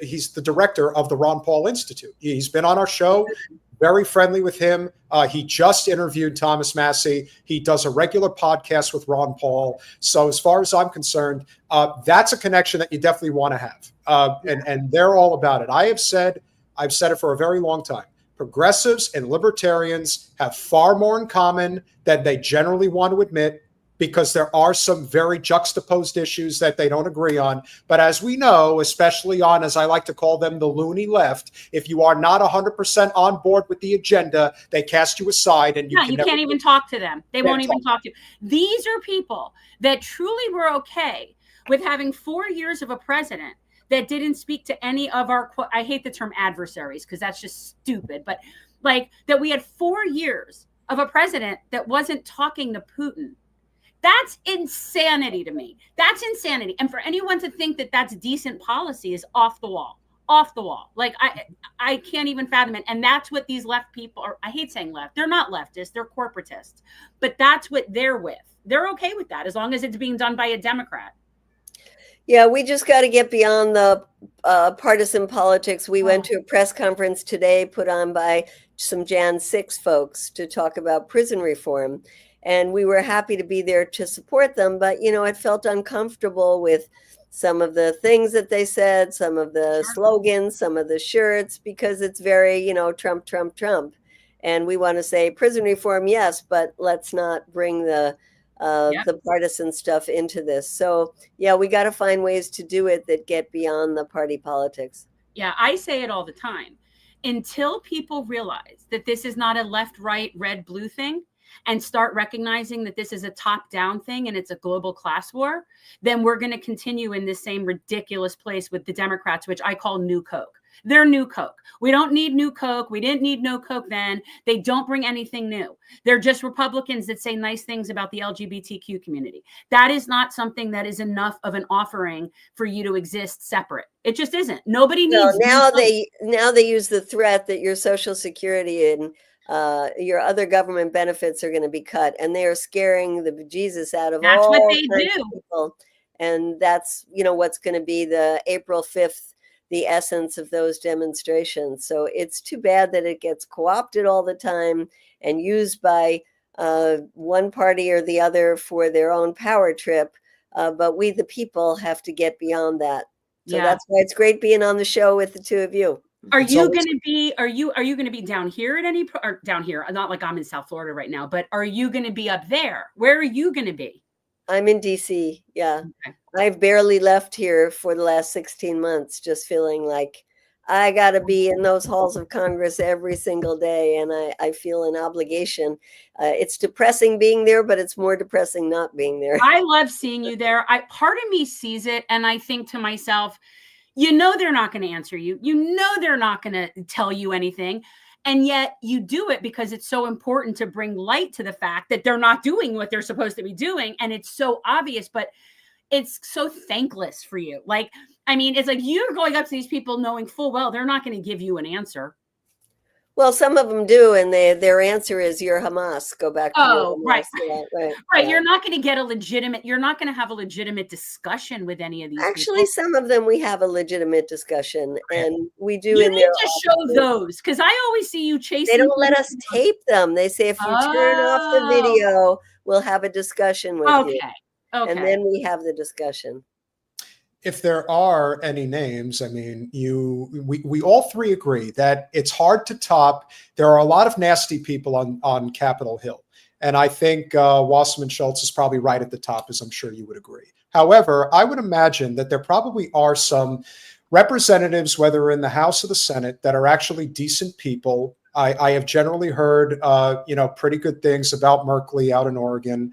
he's the director of the Ron Paul Institute. He's been on our show, very friendly with him. He just interviewed Thomas Massey. He does a regular podcast with Ron Paul. So as far as I'm concerned, that's a connection that you definitely want to have. And they're all about it. I've said it for a very long time. Progressives and libertarians have far more in common than they generally want to admit, because there are some very juxtaposed issues that they don't agree on. But as we know, especially on, as I like to call them, the loony left, if you are not 100% on board with the agenda, they cast you aside, and you can't even talk to them. They won't even talk to you. These are people that truly were okay with having 4 years of a president that didn't speak to any of our, I hate the term adversaries because that's just stupid, but like that we had 4 years of a president that wasn't talking to Putin. That's insanity to me. That's insanity. And for anyone to think that that's decent policy is off the wall. Like I can't even fathom it. And that's what these left people are. I hate saying left. They're not leftists. They're corporatists. But that's what they're with. They're okay with that as long as it's being done by a Democrat. Yeah, we just got to get beyond the partisan politics. We went to a press conference today put on by some Jan 6 folks to talk about prison reform. And we were happy to be there to support them. But, you know, it felt uncomfortable with some of the things that they said, some of the slogans, some of the shirts, because it's very, you know, Trump, Trump, Trump. And we want to say prison reform, yes, but let's not bring the partisan stuff into this. So, yeah, we got to find ways to do it that get beyond the party politics. Yeah, I say it all the time. Until people realize that this is not a left, right, red, blue thing, and start recognizing that this is a top-down thing and it's a global class war, then we're going to continue in this same ridiculous place with the Democrats, which I call New Coke. They're New Coke. We don't need New Coke. We didn't need No Coke then. They don't bring anything new. They're just Republicans that say nice things about the LGBTQ community. That is not something that is enough of an offering for you to exist separate. It just isn't. Nobody needs. Now they use the threat that your Social Security and your other government benefits are going to be cut, and they are scaring the bejesus out of all what they kinds do. of people. And that's, you know, what's going to be the April 5th, the essence of those demonstrations. So it's too bad that it gets co-opted all the time and used by one party or the other for their own power trip. But we, the people, have to get beyond that. So that's why it's great being on the show with the two of you. Are you going to be down here at or down here? Not like I'm in South Florida right now, but are you going to be up there? Where are you going to be? I'm in DC. Yeah. Okay. I've barely left here for the last 16 months, just feeling like I got to be in those halls of Congress every single day. And I feel an obligation. It's depressing being there, but it's more depressing not being there. I love seeing you there. Part of me sees it. And I think to myself, you know, they're not going to answer you. You know, they're not going to tell you anything. And yet you do it because it's so important to bring light to the fact that they're not doing what they're supposed to be doing. And it's so obvious, but it's so thankless for you. Like, I mean, it's like you're going up to these people knowing full well they're not going to give you an answer. Well, some of them do, and their answer is you're Hamas. Go back to right. Yeah, right. Yeah. You're not going to get you're not going to have a legitimate discussion with any of these Actually, people. some of them we have a legitimate discussion, and we do. You need to show those, because I always see you chasing. They don't let us tape them. They say if you turn off the video, we'll have a discussion with you. Okay. And then we have the discussion. If there are any names, I mean, we all three agree that it's hard to top. There are a lot of nasty people on Capitol Hill. And I think Wasserman Schultz is probably right at the top, as I'm sure you would agree. However, I would imagine that there probably are some representatives, whether in the House or the Senate, that are actually decent people. I have generally heard, pretty good things about Merkley out in Oregon.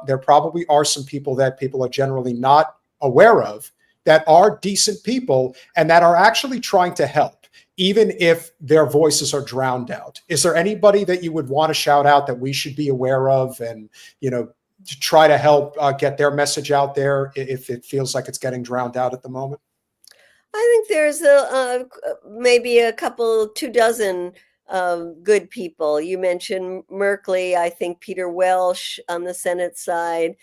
There probably are some people that people are generally not aware of that are decent people and that are actually trying to help, even if their voices are drowned out. Is there anybody that you would want to shout out that we should be aware of and, to try to help get their message out there if it feels like it's getting drowned out at the moment? I think there's maybe a couple, 24 good people. You mentioned Merkley. I think Peter Welsh on the Senate side.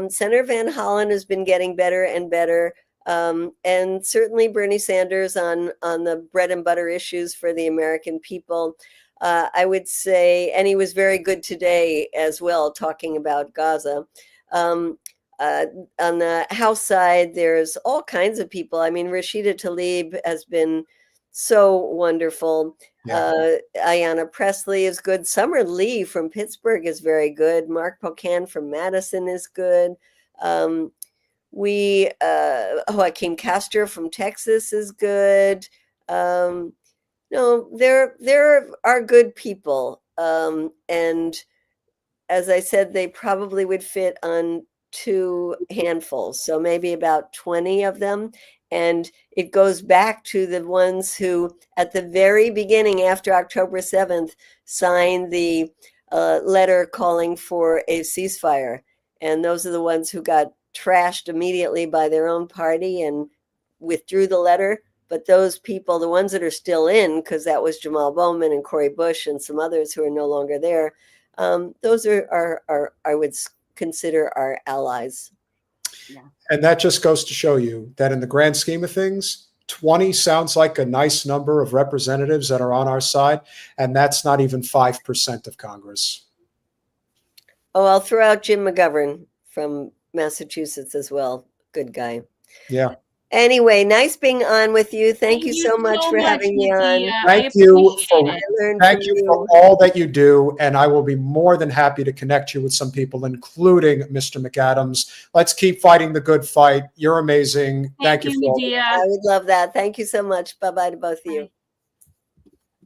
Senator Van Hollen has been getting better and better. And certainly Bernie Sanders on the bread and butter issues for the American people. I would say, and he was very good today as well, talking about Gaza. On the House side, there's all kinds of people. I mean, Rashida Tlaib has been so wonderful. Yeah. Ayanna Pressley is good. Summer Lee from Pittsburgh is very good. Mark Pocan from Madison is good. Joaquin Castro from Texas is good. No, there are good people. And as I said, they probably would fit on 2 handfuls. So maybe about 20 of them. And it goes back to the ones who, at the very beginning, after October 7th, signed the letter calling for a ceasefire. And those are the ones who got trashed immediately by their own party and withdrew the letter. But those people, the ones that are still in, because that was Jamal Bowman and Cori Bush and some others who are no longer there, those are I would consider our allies. Yeah. And that just goes to show you that in the grand scheme of things, 20 sounds like a nice number of representatives that are on our side, and that's not even 5% of Congress. Oh, I'll throw out Jim McGovern from Massachusetts as well. Good guy. Yeah. Anyway, nice being on with you. Thank you so much for having me on. Thank you for all that you do, and I will be more than happy to connect you with some people, including Mr. McAdams. Let's keep fighting the good fight. You're amazing. Thank you, Medea. I would love that. Thank you so much. Bye-bye to both of you.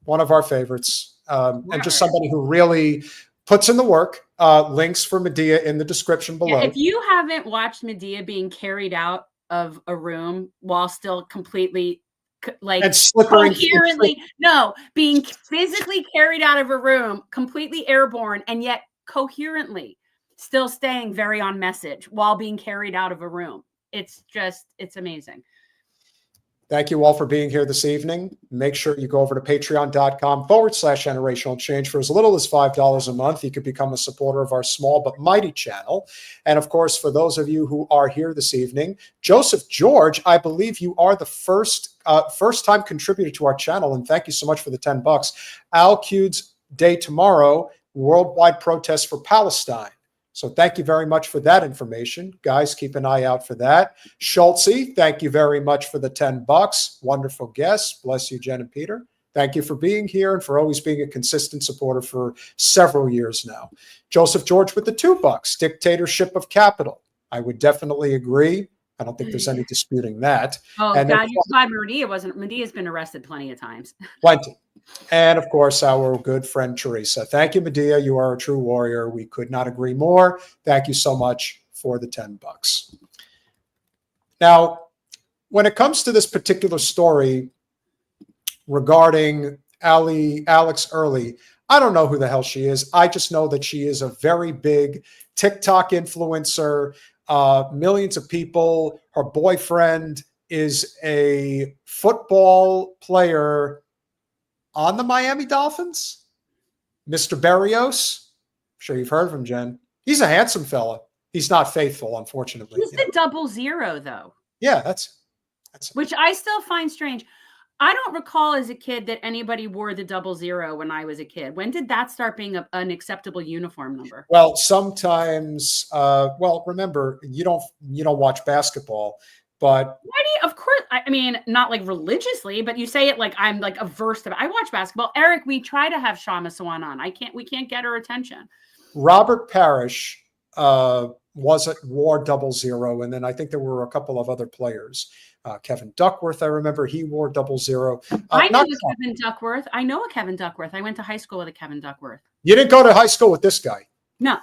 One of our favorites, and just somebody who really puts in the work. Links for Medea in the description below. Yeah, if you haven't watched Medea being carried out of a room while still completely like coherently, being physically carried out of a room, completely airborne, and yet coherently still staying very on message while being carried out of a room. It's amazing. Thank you all for being here this evening. Make sure you go over to patreon.com/generational change. For as little as $5 a month, you could become a supporter of our small but mighty channel. And of course, for those of you who are here this evening, Joseph George, I believe you are the first-time contributor to our channel, and thank you so much for the $10. Al Q's Day Tomorrow, worldwide protests for Palestine. So thank you very much for that information. Guys, keep an eye out for that. Schultzy, thank you very much for the $10. Wonderful guests. Bless you, Jen and Peter. Thank you for being here and for always being a consistent supporter for several years now. Joseph George with the $2. Dictatorship of capital. I would definitely agree. I don't think there's any disputing that. Oh, and God, you're glad Medea wasn't. Medea's been arrested plenty of times. Plenty. And of course, our good friend Teresa. Thank you, Medea. You are a true warrior. We could not agree more. Thank you so much for the $10. Now, when it comes to this particular story regarding Alix Earle, I don't know who the hell she is. I just know that she is a very big TikTok influencer. Millions of people. Her boyfriend is a football player on the Miami Dolphins, Mr. Berrios. I'm sure you've heard of him, Jen. He's a handsome fella. He's not faithful, unfortunately. He's the 000, though. Yeah, that's which I still find strange. I don't recall as a kid that anybody wore the 00 when I was a kid. When did that start being an acceptable uniform number? Well, sometimes. Remember, you don't watch basketball, but why do you? Of course, I mean, not like religiously, but you say it like I'm like averse to it. I watch basketball. Eric, we try to have Shama Swan on. We can't get her attention. Robert Parrish wore 00, and then I think there were a couple of other players. Kevin Duckworth, I remember he wore 00. I know Kevin Duckworth. I know a Kevin Duckworth. I went to high school with a Kevin Duckworth. You didn't go to high school with this guy? No.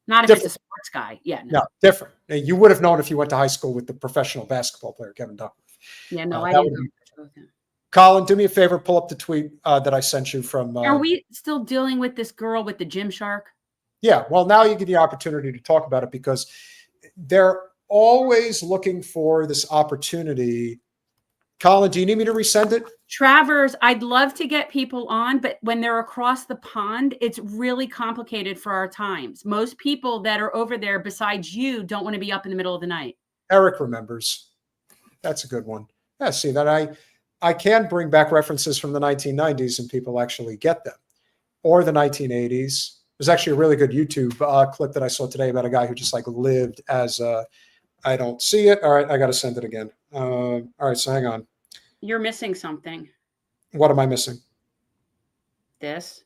Not if it's a sports guy. Yeah. No, different. You would have known if you went to high school with the professional basketball player, Kevin Duckworth. Yeah, no, I didn't. Colin, do me a favor. Pull up the tweet that I sent you from. Are we still dealing with this girl with the Gymshark? Yeah, well, now you get the opportunity to talk about it because they're always looking for this opportunity. Colin, do you need me to resend it? Travers, I'd love to get people on, but when they're across the pond, it's really complicated for our times. Most people that are over there besides you don't want to be up in the middle of the night. Eric remembers. That's a good one. Yeah, see that I can bring back references from the 1990s and people actually get them. Or the 1980s. There's actually a really good YouTube clip that I saw today about a guy who just like lived as a, I don't see it. All right, I got to send it again. All right, so hang on. You're missing something. What am I missing? This.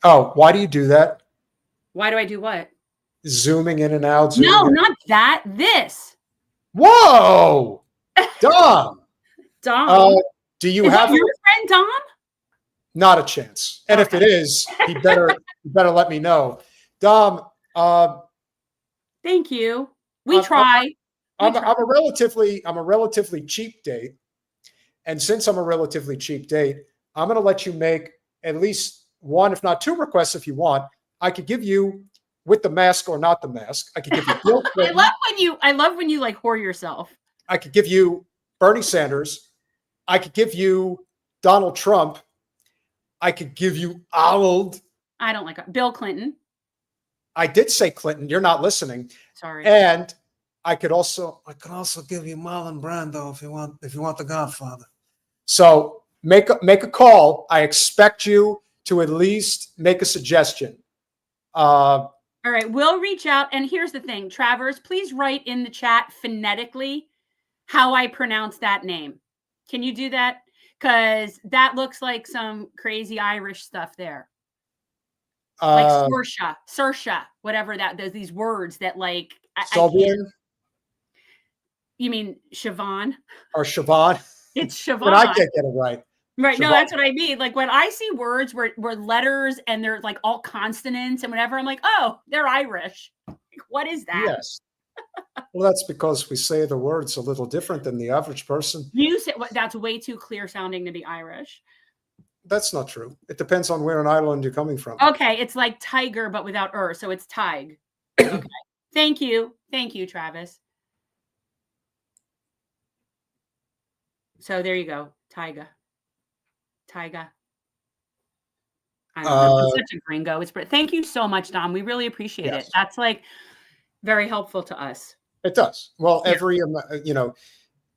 Oh, why do you do that? Why do I do what? Zooming in and out. No, in. not that. This. Whoa, Dom. Dom. Do you Is have that your friend Dom? Not a chance. And Okay. if it is, you better let me know. Dom. Thank you. We try. I'm a relatively cheap date, and since I'm a relatively cheap date, I'm going to let you make at least one, if not two requests if you want. I could give you with the mask or not the mask. I could give you Bill Clinton. I love when you like whore yourself. I could give you Bernie Sanders. I could give you Donald Trump. I could give you Arnold. I don't like Bill Clinton. I did say Clinton. You're not listening. Sorry. And I could also give you Marlon Brando if you want the Godfather. So make a call. I expect you to at least make a suggestion. All right, we'll reach out. And here's the thing, Travers, please write in the chat phonetically how I pronounce that name. Can you do that? Because that looks like some crazy Irish stuff there. Like Saoirse, whatever that. There's these words that like. Solvian? You mean Siobhan? Or Siobhan? It's Siobhan. But I can't get it right. Right. Siobhan. No, that's what I mean. Like when I see words where letters and they're like all consonants and whatever, I'm like, oh, they're Irish. Like, what is that? Yes. Well, that's because we say the words a little different than the average person. You say that's way too clear sounding to be Irish. That's not true. It depends on where in Ireland you're coming from. Okay, it's like tiger, but without so it's tig. Okay. Thank you, Travis. So there you go, Tyga. I don't know. I'm such a gringo. Thank you so much, Dom. We really appreciate it. That's like very helpful to us. It does. Well,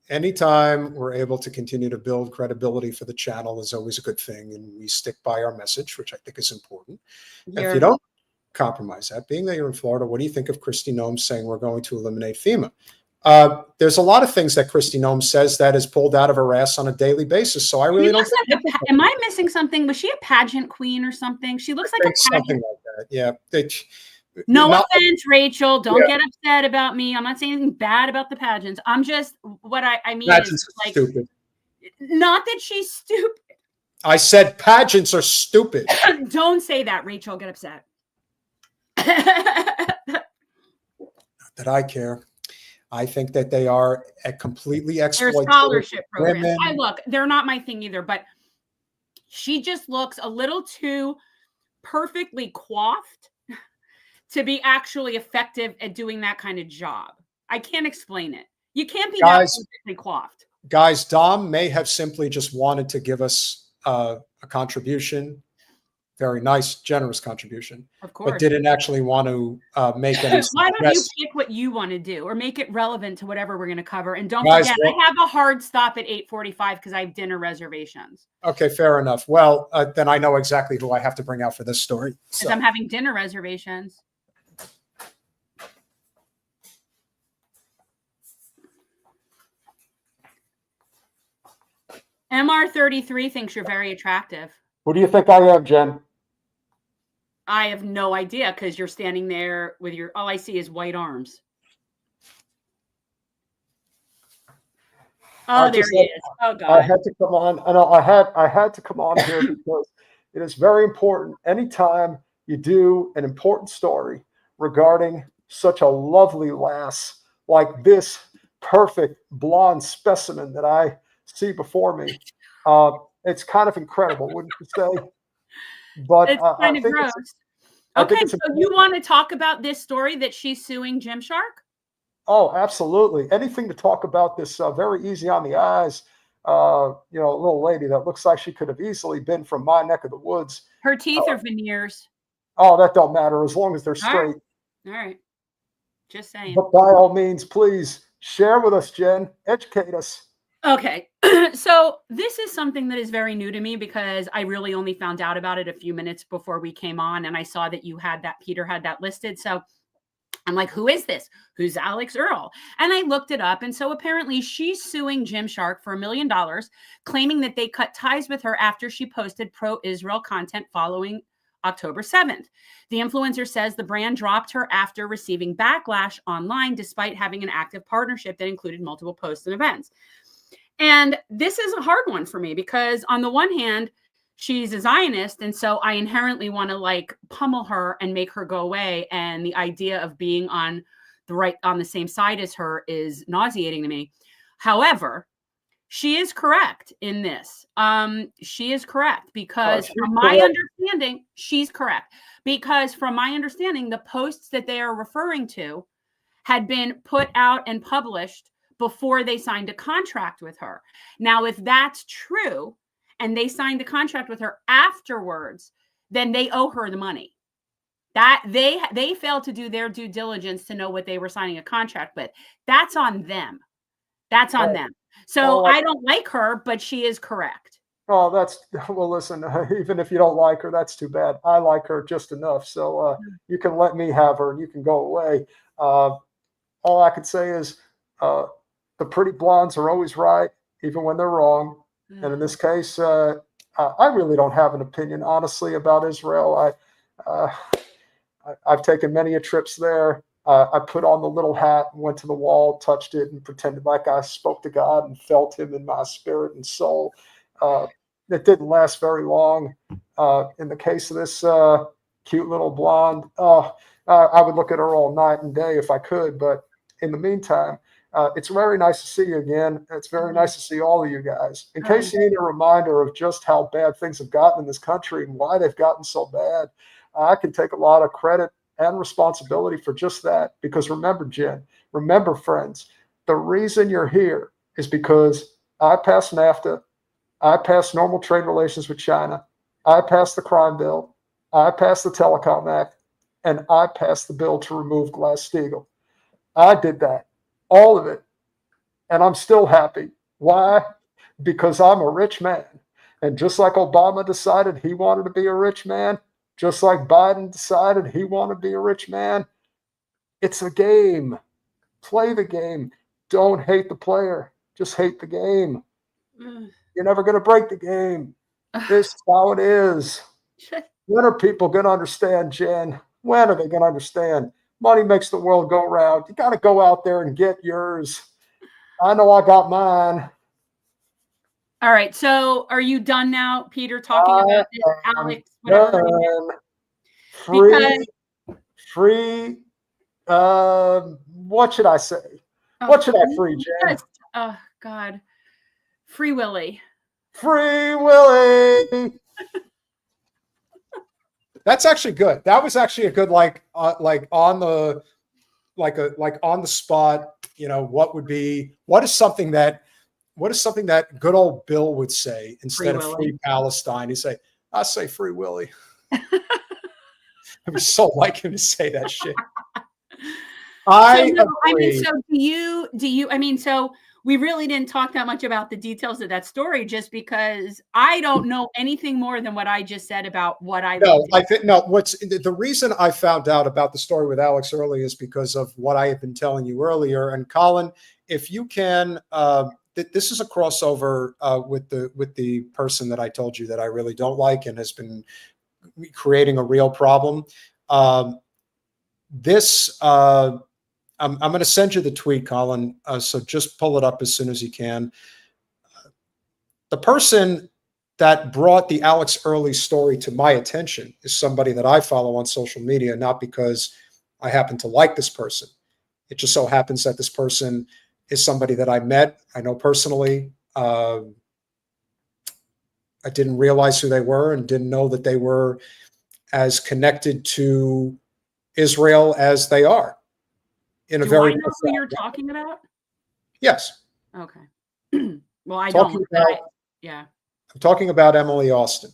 anytime we're able to continue to build credibility for the channel is always a good thing, and we stick by our message, which I think is important. If you don't compromise that, being that you're in Florida, what do you think of Kristi Noem saying we're going to eliminate FEMA? There's a lot of things that Kristi Noem says that is pulled out of her ass on a daily basis. So I really don't think am I missing something? Was she a pageant queen or something? She looks like a pageant. Something like that. Yeah. No offense, Rachel. Don't get upset about me. I'm not saying anything bad about the pageants. I'm just what I mean is like stupid. Not that she's stupid. I said pageants are stupid. Don't say that, Rachel. Get upset. Not that I care. I think that they are completely exploitative. Their scholarship programs. They're not my thing either, but she just looks a little too perfectly coiffed to be actually effective at doing that kind of job. I can't explain it. You can't be that perfectly coiffed. Guys, Dom may have simply just wanted to give us a contribution. Very nice, generous contribution. Of course. But didn't actually want to make any Why don't you pick what you want to do or make it relevant to whatever we're going to cover? And don't forget, I have a hard stop at 8:45 because I have dinner reservations. Okay, fair enough. Well, then I know exactly who I have to bring out for this story. Because I'm having dinner reservations. MR33 thinks you're very attractive. Who do you think I am, Jen? I have no idea because you're standing there with all I see is white arms. Oh, there he is. Oh, God. I had to come on. I had to come on here because it is very important. Anytime you do an important story regarding such a lovely lass like this perfect blonde specimen that I see before me, it's kind of incredible, wouldn't you say? But it's kind of gross. Okay, so you want to talk about this story that she's suing Gymshark? Oh, absolutely. Anything to talk about this very easy on the eyes, little lady that looks like she could have easily been from my neck of the woods. Her teeth are veneers. Oh, that don't matter as long as they're straight. All right. Just saying. But by all means, please share with us, Jen. Educate us. Okay. So this is something that is very new to me because I really only found out about it a few minutes before we came on, and I saw that Peter had that listed. So I'm like, who is this? Who's Alix Earle? And I looked it up. And so apparently she's suing Gymshark for $1 million, claiming that they cut ties with her after she posted pro-Israel content following October 7th. The influencer says the brand dropped her after receiving backlash online, despite having an active partnership that included multiple posts and events. And this is a hard one for me because on the one hand, she's a Zionist. And so I inherently want to like pummel her and make her go away. And the idea of being on the same side as her is nauseating to me. However, she is correct in this. She is correct because from my understanding, she's correct. Because from my understanding, the posts that they are referring to had been put out and published before they signed a contract with her. Now, if that's true, and they signed the contract with her afterwards, then they owe her the money. That they failed to do their due diligence to know what they were signing a contract with. That's on them. That's on them. So I don't like her, but she is correct. Oh, well, listen, even if you don't like her, that's too bad. I like her just enough. So you can let me have her and you can go away. All I could say is the pretty blondes are always right, even when they're wrong. And in this case, I really don't have an opinion, honestly, about Israel. I've taken many trips there. I put on the little hat and went to the wall, touched it, and pretended like I spoke to God and felt him in my spirit and soul. It didn't last very long. In the case of this cute little blonde, I would look at her all night and day if I could. But in the meantime, it's very nice to see you again. It's very nice to see all of you guys. In case you need a reminder of just how bad things have gotten in this country and why they've gotten so bad, I can take a lot of credit and responsibility for just that. Because remember, Jen, remember, friends, the reason you're here is because I passed NAFTA, I passed normal trade relations with China, I passed the crime bill, I passed the Telecom Act, and I passed the bill to remove Glass-Steagall. I did that. All of it. And I'm still happy. Why? Because I'm a rich man. And just like Obama decided he wanted to be a rich man, just like Biden decided he wanted to be a rich man, it's a game. Play the game. Don't hate the player. Just hate the game. You're never going to break the game. This is how it is. When are people going to understand, Jen? When are they going to understand? Money makes the world go round. You got to go out there and get yours. I know I got mine. All right. So are you done now, Peter, talking about this, Alix? Whatever. Free. What should I say? What should I free, Jen? Oh, God. Free Willy. Free Willy. That's actually good. That was actually a good on the spot. What is something that good old Bill would say instead of free Palestine? He'd say, "I say Free Willy." I would so like him to say that shit. So we really didn't talk that much about the details of that story, just because I don't know anything more than what I just said about what I. What's the reason I found out about the story with Alix Earle is because of what I had been telling you earlier. And Colin, if you can, this is a crossover with the person that I told you that I really don't like and has been creating a real problem. I'm going to send you the tweet, Colin, so just pull it up as soon as you can. The person that brought the Alix Earle story to my attention is somebody that I follow on social media, not because I happen to like this person. It just so happens that this person is somebody that I met. I know personally. I didn't realize who they were and didn't know that they were as connected to Israel as they are. In a Do very I know who you're talking about? Yes. Okay. Well, I Talking don't. about- yeah. I'm talking about Emily Austin.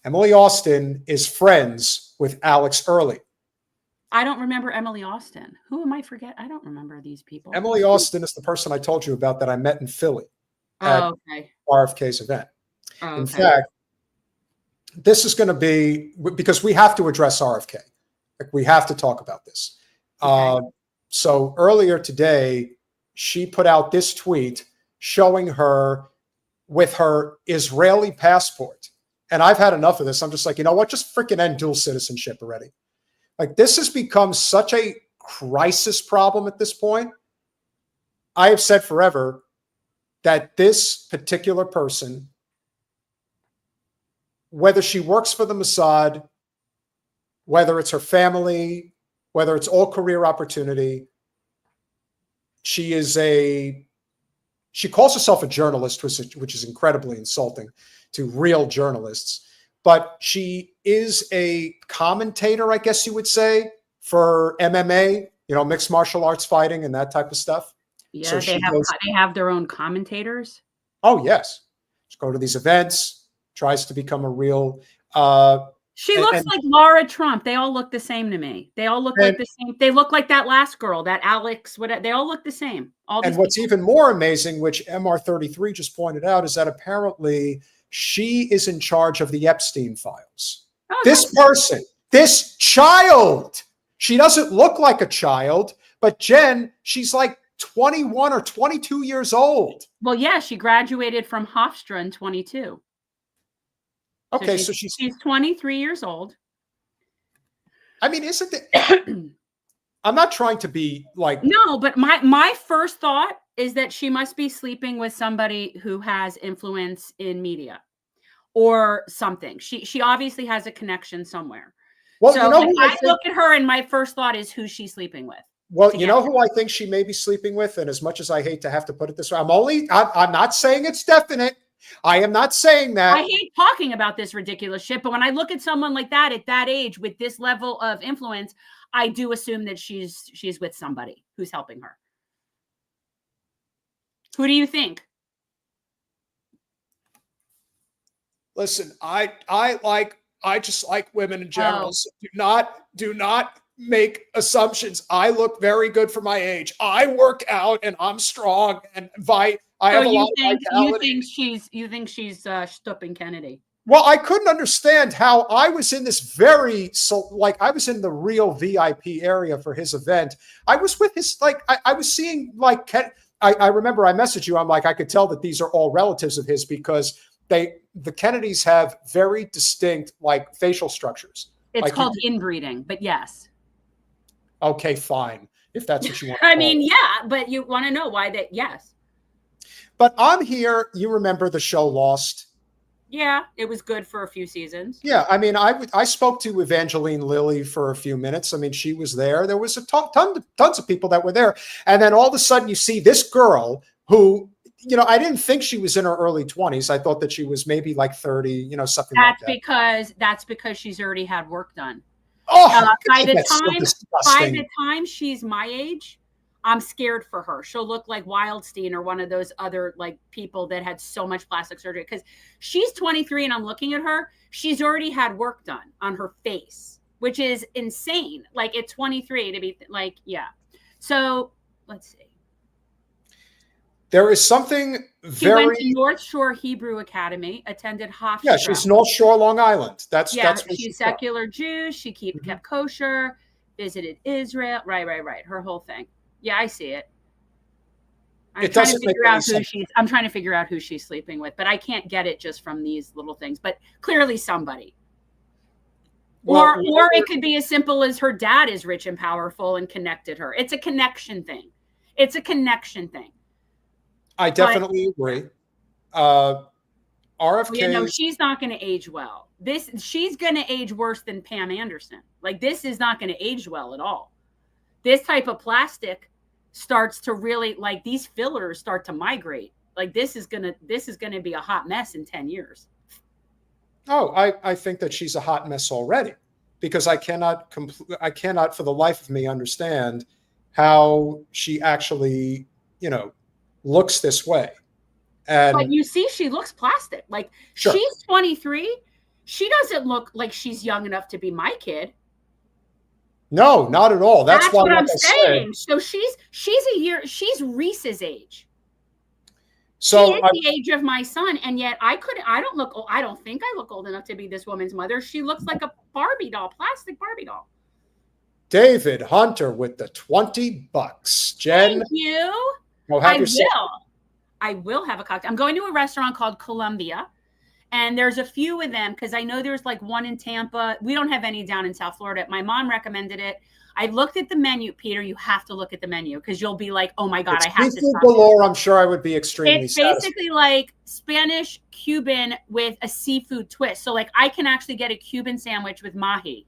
Emily Austin is friends with Alix Earle. I don't remember Emily Austin. Who am I forget? I don't remember these people. Emily Austin is the person I told you about that I met in Philly at Okay. RFK's event. Oh, In okay. fact, this is going to be, because we have to address RFK. Like, we have to talk about this. Okay. So earlier today, she put out this tweet showing her with her Israeli passport. And I've had enough of this. I'm just like, you know what? Just freaking end dual citizenship already. Like, this has become such a crisis problem at this point. I have said forever that this particular person, whether she works for the Mossad, whether it's her family, whether it's all career opportunity, she calls herself a journalist, which is incredibly insulting to real journalists. But she is a commentator, I guess you would say, for MMA, mixed martial arts fighting and that type of stuff. Yeah, So they have their own commentators. Oh, yes. She go to these events, tries to become a real... She looks like Laura Trump. They all look the same to me. They all look like the same. They look like that last girl, that Alix. They all look the same. And what's even more amazing, which MR33 just pointed out, is that apparently she is in charge of the Epstein files. Oh, this person, this child, she doesn't look like a child, but Jen, she's like 21 or 22 years old. Well, yeah, she graduated from Hofstra in 22. Okay, so she's 23 years old. I mean, isn't it? I'm not trying to be like... No, but my first thought is that she must be sleeping with somebody who has influence in media or something. She obviously has a connection somewhere. Well, so I look at her and my first thought is who's she sleeping with. Well, you know who I think she may be sleeping with? And as much as I hate to have to put it this way, I'm not saying it's definite. I am not saying that. I hate talking about this ridiculous shit, but when I look at someone like that at that age with this level of influence, I do assume that she's with somebody who's helping her. Who do you think? Listen, I just like women in general. Oh. So do not make assumptions. I look very good for my age. I work out and I'm strong and I have a lot of vitality. You think she's stooping Kennedy? Well, I couldn't understand how I was in this I was in the real VIP area for his event. I was with his, I was seeing I remember I messaged you. I'm like, I could tell that these are all relatives of his because the Kennedys have very distinct facial structures. It's called inbreeding, but yes. Okay, fine. If that's what you want. I mean, yeah, but you want to know why that? Yes. But I'm here. You remember the show Lost? Yeah, it was good for a few seasons. Yeah, I mean, I spoke to Evangeline Lilly for a few minutes. I mean, she was there. There was tons of people that were there. And then all of a sudden you see this girl who, I didn't think she was in her early 20s. I thought that she was maybe 30, something like that. That's because she's already had work done. Oh, by the time she's my age, I'm scared for her. She'll look like Wildstein or one of those other people that had so much plastic surgery because she's 23 and I'm looking at her. She's already had work done on her face, which is insane. At 23 to be yeah. So let's see. There is something She went to North Shore Hebrew Academy, attended Hofstra. Yeah, she's North Shore, Long Island. That's she's secular Jew. She kept kosher, visited Israel. Right. Her whole thing. Yeah, I see it. I'm trying to figure out who she's sleeping with, but I can't get it just from these little things. But clearly somebody. Or it could be as simple as her dad is rich and powerful and connected her. It's a connection thing. I definitely agree. RFK. She's not going to age well. She's going to age worse than Pam Anderson. This is not going to age well at all. This type of plastic starts to really these fillers start to migrate. This is going to be a hot mess in 10 years. Oh, I think that she's a hot mess already, because I cannot for the life of me understand how she actually, looks this way. But And you see, she looks plastic. Like, sure, she's 23. She doesn't look like she's young enough to be my kid. no, not at all. That's why, what like I'm I said, saying. So she's Reese's age. so She is the age of my son, and yet I don't think I look old enough to be this woman's mother. She looks like a Barbie doll, plastic Barbie doll. David Hunter with the $20. Jen, Thank you. go have yourself. I will have a cocktail. I'm going to a restaurant called Columbia, and there's a few of them because I know there's like one in Tampa. We don't have any down in South Florida. My mom recommended it. I looked at the menu, Peter. You have to look at the menu because you'll be like, "Oh my God, I have to." Seafood galore. I'm sure I would be extremely. It's basically like Spanish Cuban with a seafood twist. So like I can actually get a Cuban sandwich with mahi.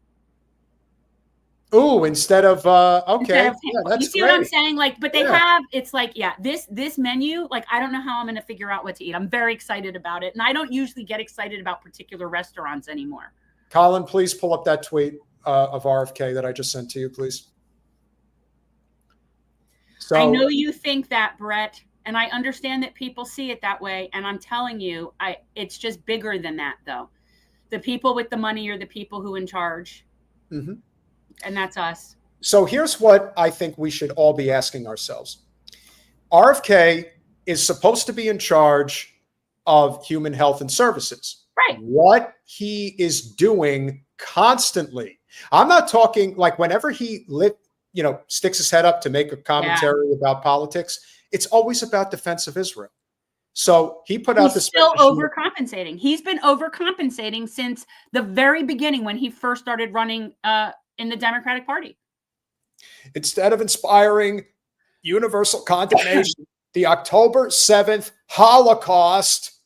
Ooh, instead of okay, yeah, that's you see great. what I'm saying? Like, but they have, it's like, yeah, this menu, like, I don't know how I'm going to figure out what to eat. I'm very excited about it. And I don't usually get excited about particular restaurants anymore. Colin, please pull up that tweet of RFK that I just sent to you, please. So I know you think that, Brett, and I understand that people see it that way. And I'm telling you, it's just bigger than that, though. The people with the money are the people who are in charge. Mm-hmm. And that's us. So here's what I think we should all be asking ourselves. RFK is supposed to be in charge of human health and services. Right. What he is doing constantly. I'm not talking like whenever he sticks his head up to make a commentary about politics, it's always about defense of Israel. So he put out this. He's still overcompensating. He's been overcompensating since the very beginning when he first started running in the Democratic Party. Instead of inspiring universal condemnation, the October 7th Holocaust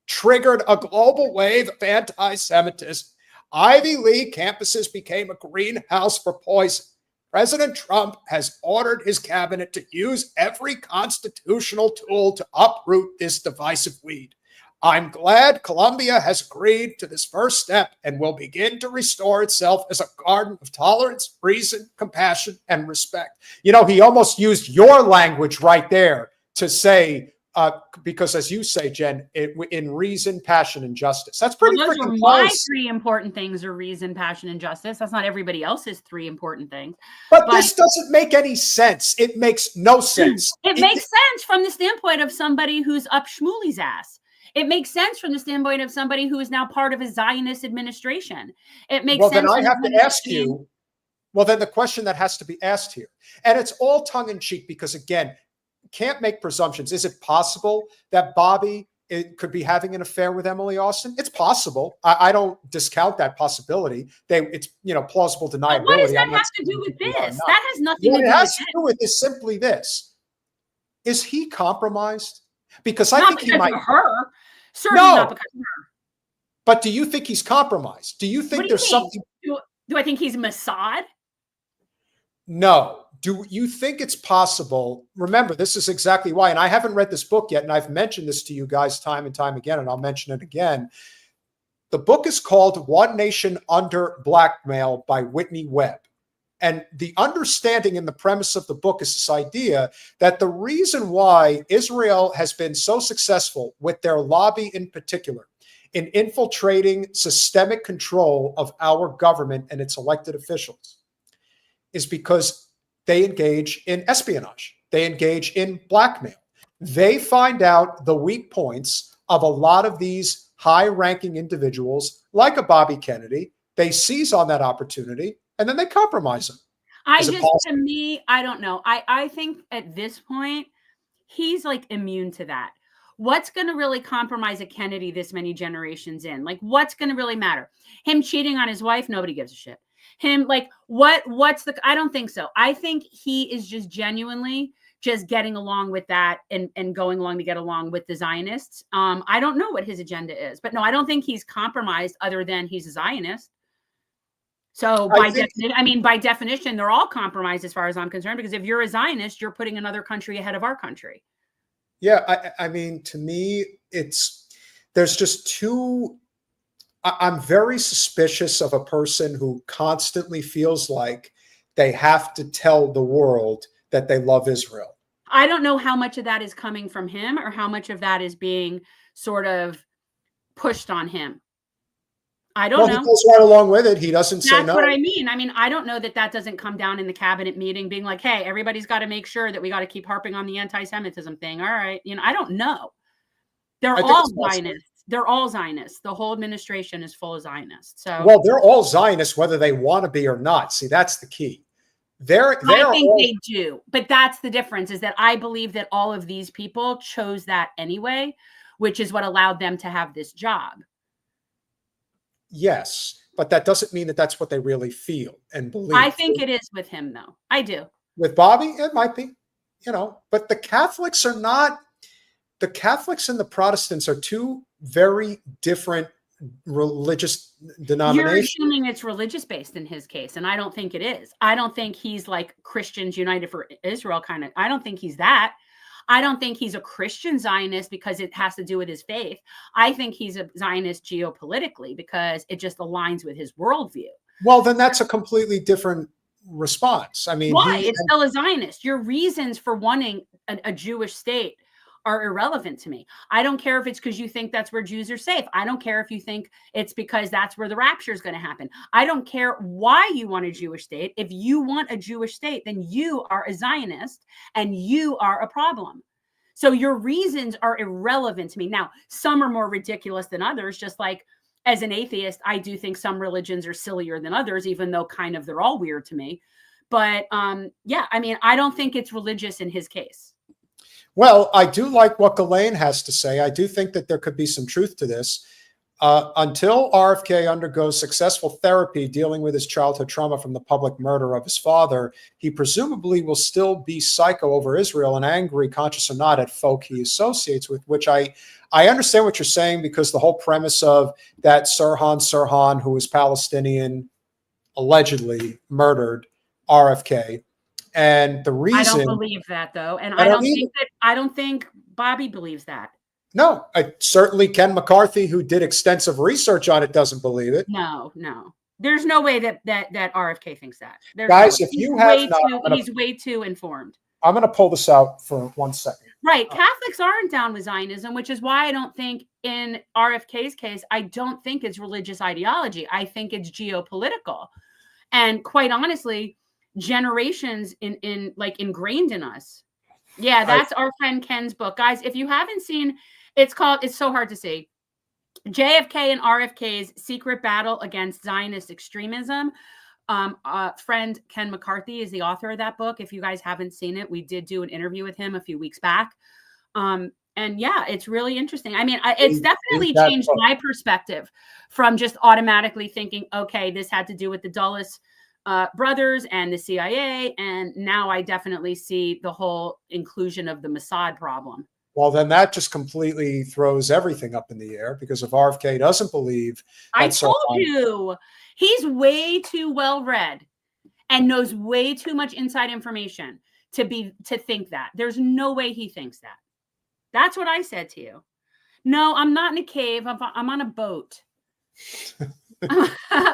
triggered a global wave of anti-Semitism. Ivy League campuses became a greenhouse for poison. President Trump has ordered his cabinet to use every constitutional tool to uproot this divisive weed. I'm glad Columbia has agreed to this first step and will begin to restore itself as a garden of tolerance, reason, compassion, and respect. He almost used your language right there to say, because as you say, Jen, in reason, passion, and justice. That's pretty those freaking are close. My 3 important things are reason, passion, and justice. That's not everybody else's 3 important things. But this doesn't make any sense. It makes no sense. It makes sense from the standpoint of somebody who's up Shmuley's ass. It makes sense from the standpoint of somebody who is now part of a Zionist administration. It makes sense. Well, then I have to ask you, then the question that has to be asked here, and it's all tongue in cheek because, again, can't make presumptions. Is it possible that Bobby could be having an affair with Emily Austin? It's possible. I don't discount that possibility. It's plausible deniability. What does that have to do with this? That has nothing to do with it. What it has to do with is simply this. Is he compromised? Because I think he might. Of her. Certainly not because of her. But do you think he's compromised? Do you think there's something? Do I think he's Mossad? No. Do you think it's possible? Remember, this is exactly why, and I haven't read this book yet, and I've mentioned this to you guys time and time again, and I'll mention it again. The book is called One Nation Under Blackmail by Whitney Webb. And the understanding and the premise of the book is this idea that the reason why Israel has been so successful with their lobby in particular in infiltrating systemic control of our government and its elected officials is because they engage in espionage. They engage in blackmail. They find out the weak points of a lot of these high-ranking individuals, like a Bobby Kennedy. They seize on that opportunity, and then they compromise them. To me, I don't know. I think at this point, he's like immune to that. What's going to really compromise a Kennedy this many generations in? Like, what's going to really matter? Him cheating on his wife? Nobody gives a shit. Him, like, I don't think so. I think he is just genuinely just getting along with that and going along to get along with the Zionists. I don't know what his agenda is, but no, I don't think he's compromised other than he's a Zionist. So by definition, they're all compromised as far as I'm concerned, because if you're a Zionist, you're putting another country ahead of our country. Yeah. I mean, to me, there's just too, I'm very suspicious of a person who constantly feels like they have to tell the world that they love Israel. I don't know how much of that is coming from him or how much of that is being sort of pushed on him. I don't know. He goes right along with it. He doesn't say no. That's what I mean. I mean, I don't know that that doesn't come down in the cabinet meeting being like, hey, everybody's got to make sure that we got to keep harping on the anti-Semitism thing. All right. I don't know. They're all Zionists. They're all Zionists. The whole administration is full of Zionists. So, well, they're all Zionists, whether they want to be or not. See, that's the key. I think they do. But that's the difference, is that I believe that all of these people chose that anyway, which is what allowed them to have this job. Yes, but that doesn't mean that that's what they really feel and believe. I think it is with him, though. I do. With Bobby, it might be, but the Catholics are not. The Catholics and the Protestants are two very different religious denominations. You're assuming it's religious based in his case, and I don't think it is. I don't think he's like Christians United for Israel kind of. I don't think he's that. I don't think he's a Christian Zionist because it has to do with his faith. I think he's a Zionist geopolitically because it just aligns with his worldview. Well, then that's a completely different response. I mean, why? It's still a Zionist. Your reasons for wanting a Jewish state are irrelevant to me. I don't care if it's because you think that's where Jews are safe. I don't care if you think it's because that's where the rapture is going to happen. I don't care why you want a Jewish state. If you want a Jewish state, then you are a Zionist and you are a problem. So your reasons are irrelevant to me. Now, some are more ridiculous than others, just like as an atheist, I do think some religions are sillier than others, even though kind of they're all weird to me. But yeah, I mean, I don't think it's religious in his case. Well, I do like what Ghislaine has to say. I do think that there could be some truth to this. Until RFK undergoes successful therapy dealing with his childhood trauma from the public murder of his father, he presumably will still be psycho over Israel and angry, conscious or not, at folk he associates with, which I understand what you're saying, because the whole premise of that Sirhan, who was Palestinian, allegedly murdered RFK. And the reason I don't believe that, though, and I don't think Bobby believes that. No, certainly Ken McCarthy, who did extensive research on it, doesn't believe it. No, there's no way that RFK thinks that. Guys, if you have he's way too informed. I'm going to pull this out for 1 second. Right, Catholics aren't down with Zionism, which is why I don't think in RFK's case, I don't think it's religious ideology. I think it's geopolitical, and quite honestly, generations ingrained in us. Yeah, that's our friend Ken's book. Guys, if you haven't seen, it's so hard to see, JFK and RFK's Secret Battle Against Zionist Extremism. Friend Ken McCarthy is the author of that book. If you guys haven't seen it, we did do an interview with him a few weeks back. And yeah, it's really interesting. I mean, it's definitely changed my perspective from just automatically thinking, okay, this had to do with the Dulles brothers and the CIA, and now I definitely see the whole inclusion of the Mossad problem. Well, then that just completely throws everything up in the air, because if RFK doesn't believe, I told you, he's way too well read and knows way too much inside information to think that. There's no way he thinks that. That's what I said to you. No, I'm not in a cave. I'm on a boat,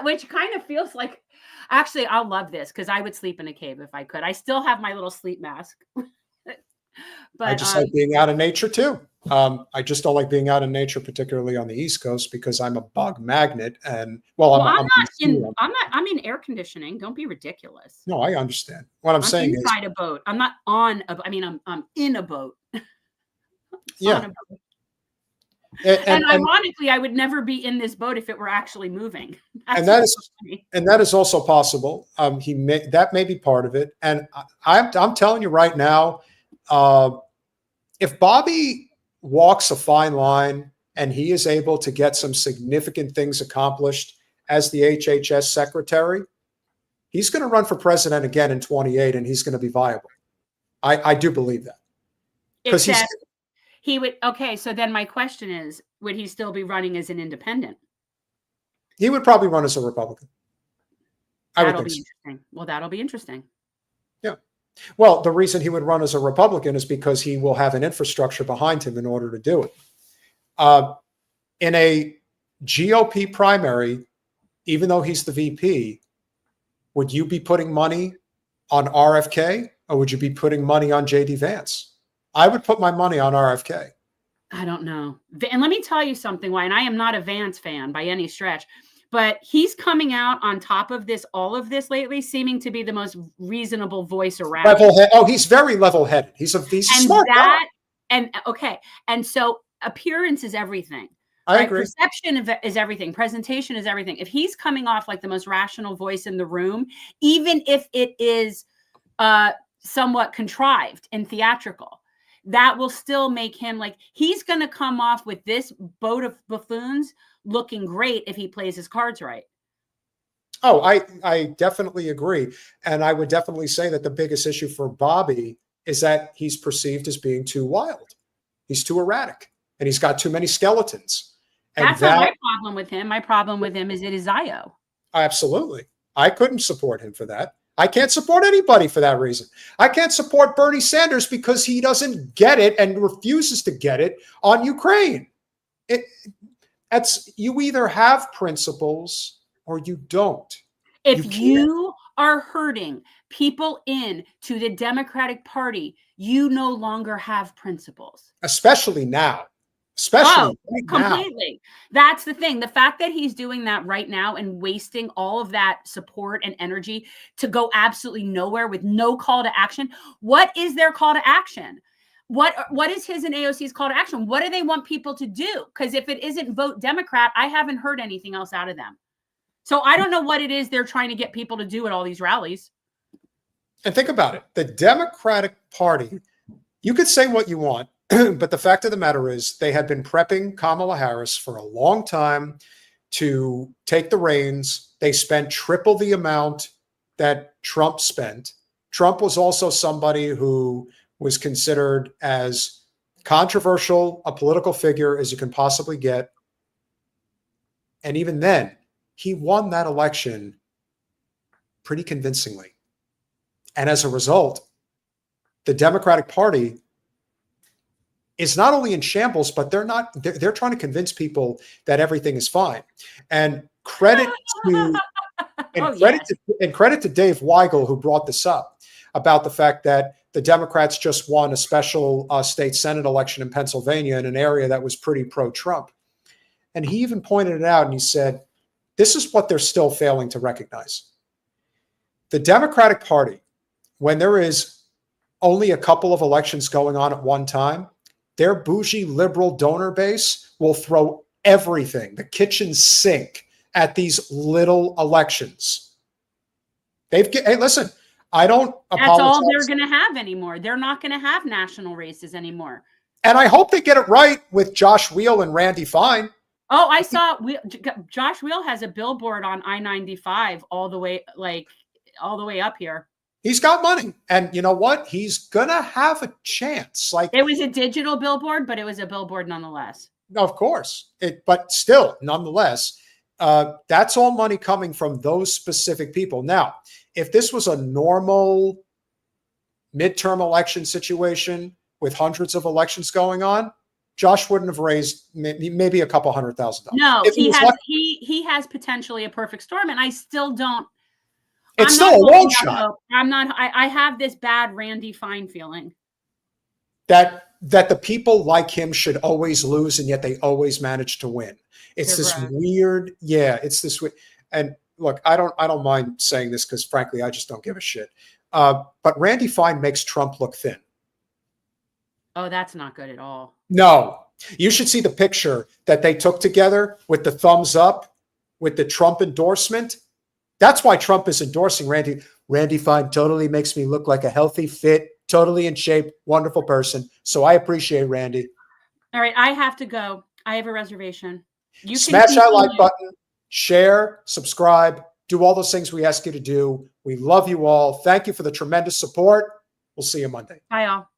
which kind of feels like. Actually, I'll love this because I would sleep in a cave if I could. I still have my little sleep mask. But I just like being out in nature too. I just don't like being out in nature, particularly on the East Coast, because I'm a bug magnet. And I'm in air conditioning. Don't be ridiculous. No, I understand. What I'm saying is inside a boat. I'm not on a. I mean, I'm in a boat. Yeah. And ironically, I would never be in this boat if it were actually moving. And that is also possible. That may be part of it. And I'm telling you right now, if Bobby walks a fine line and he is able to get some significant things accomplished as the HHS secretary, he's going to run for president again in 28, and he's going to be viable. I do believe that, because he would. Okay, so then my question is, would he still be running as an independent? He would probably run as a Republican. That'll be interesting. Well, that'll be interesting. Yeah. Well, the reason he would run as a Republican is because he will have an infrastructure behind him in order to do it. In a GOP primary, even though he's the VP, would you be putting money on RFK or would you be putting money on JD Vance? I would put my money on RFK. I don't know. And let me tell you something, why, and I am not a Vance fan by any stretch, but he's coming out on top of this, all of this lately, seeming to be the most reasonable voice around. Oh, he's very level-headed. He's a smart guy. And so appearance is everything. I agree. Perception is everything. Presentation is everything. If he's coming off like the most rational voice in the room, even if it is somewhat contrived and theatrical, that will still make him like, he's going to come off with this boat of buffoons looking great if he plays his cards right. Oh, I definitely agree. And I would definitely say that the biggest issue for Bobby is that he's perceived as being too wild. He's too erratic and he's got too many skeletons. And that's not my problem with him. My problem with him is it is IO. Absolutely. I couldn't support him for that. I can't support anybody for that reason. I can't support Bernie Sanders because he doesn't get it and refuses to get it on Ukraine. You either have principles or you don't. If you are hurting people into the Democratic Party, you no longer have principles. Especially now. Especially right completely. Now. That's the thing. The fact that he's doing that right now and wasting all of that support and energy to go absolutely nowhere with no call to action. What is their call to action? What is his and AOC's call to action? What do they want people to do? Because if it isn't vote Democrat, I haven't heard anything else out of them. So I don't know what it is they're trying to get people to do at all these rallies. And think about it. The Democratic Party, you could say what you want, but the fact of the matter is they had been prepping Kamala Harris for a long time to take the reins. They spent triple the amount that Trump spent. Trump was also somebody who was considered as controversial a political figure as you can possibly get. And even then, he won that election pretty convincingly. And as a result, the Democratic Party is not only in shambles, but they're trying to convince people that everything is fine. And credit to Dave Weigel, who brought this up about the fact that the Democrats just won a special state Senate election in Pennsylvania in an area that was pretty pro-Trump. And he even pointed it out and he said, this is what they're still failing to recognize. The Democratic Party, when there is only a couple of elections going on at one time, their bougie liberal donor base will throw everything, the kitchen sink, at these little elections. Hey, listen, I don't apologize. That's all they're going to have anymore. They're not going to have national races anymore. And I hope they get it right with Josh Wheel and Randy Fine. Oh, I saw Josh Wheel has a billboard on I-95 all the way up here. He's got money. And you know what? He's going to have a chance. Like, it was a digital billboard, but it was a billboard nonetheless. Of course. But still, nonetheless, that's all money coming from those specific people. Now, if this was a normal midterm election situation with hundreds of elections going on, Josh wouldn't have raised maybe a couple $100,000. No, he has potentially a perfect storm, and I still don't. It's still a long shot. I have this bad Randy Fine feeling that the people like him should always lose, and yet they always manage to win. It's this weird, it's this weird. And look, I don't mind saying this because frankly, I just don't give a shit. But Randy Fine makes Trump look thin. Oh, that's not good at all. No, you should see the picture that they took together with the thumbs up with the Trump endorsement. That's why Trump is endorsing Randy. Randy Fine totally makes me look like a healthy, fit, totally in shape, wonderful person. So I appreciate Randy. All right, I have to go. I have a reservation. You smash that like button, share, subscribe, do all those things we ask you to do. We love you all. Thank you for the tremendous support. We'll see you Monday. Bye, all.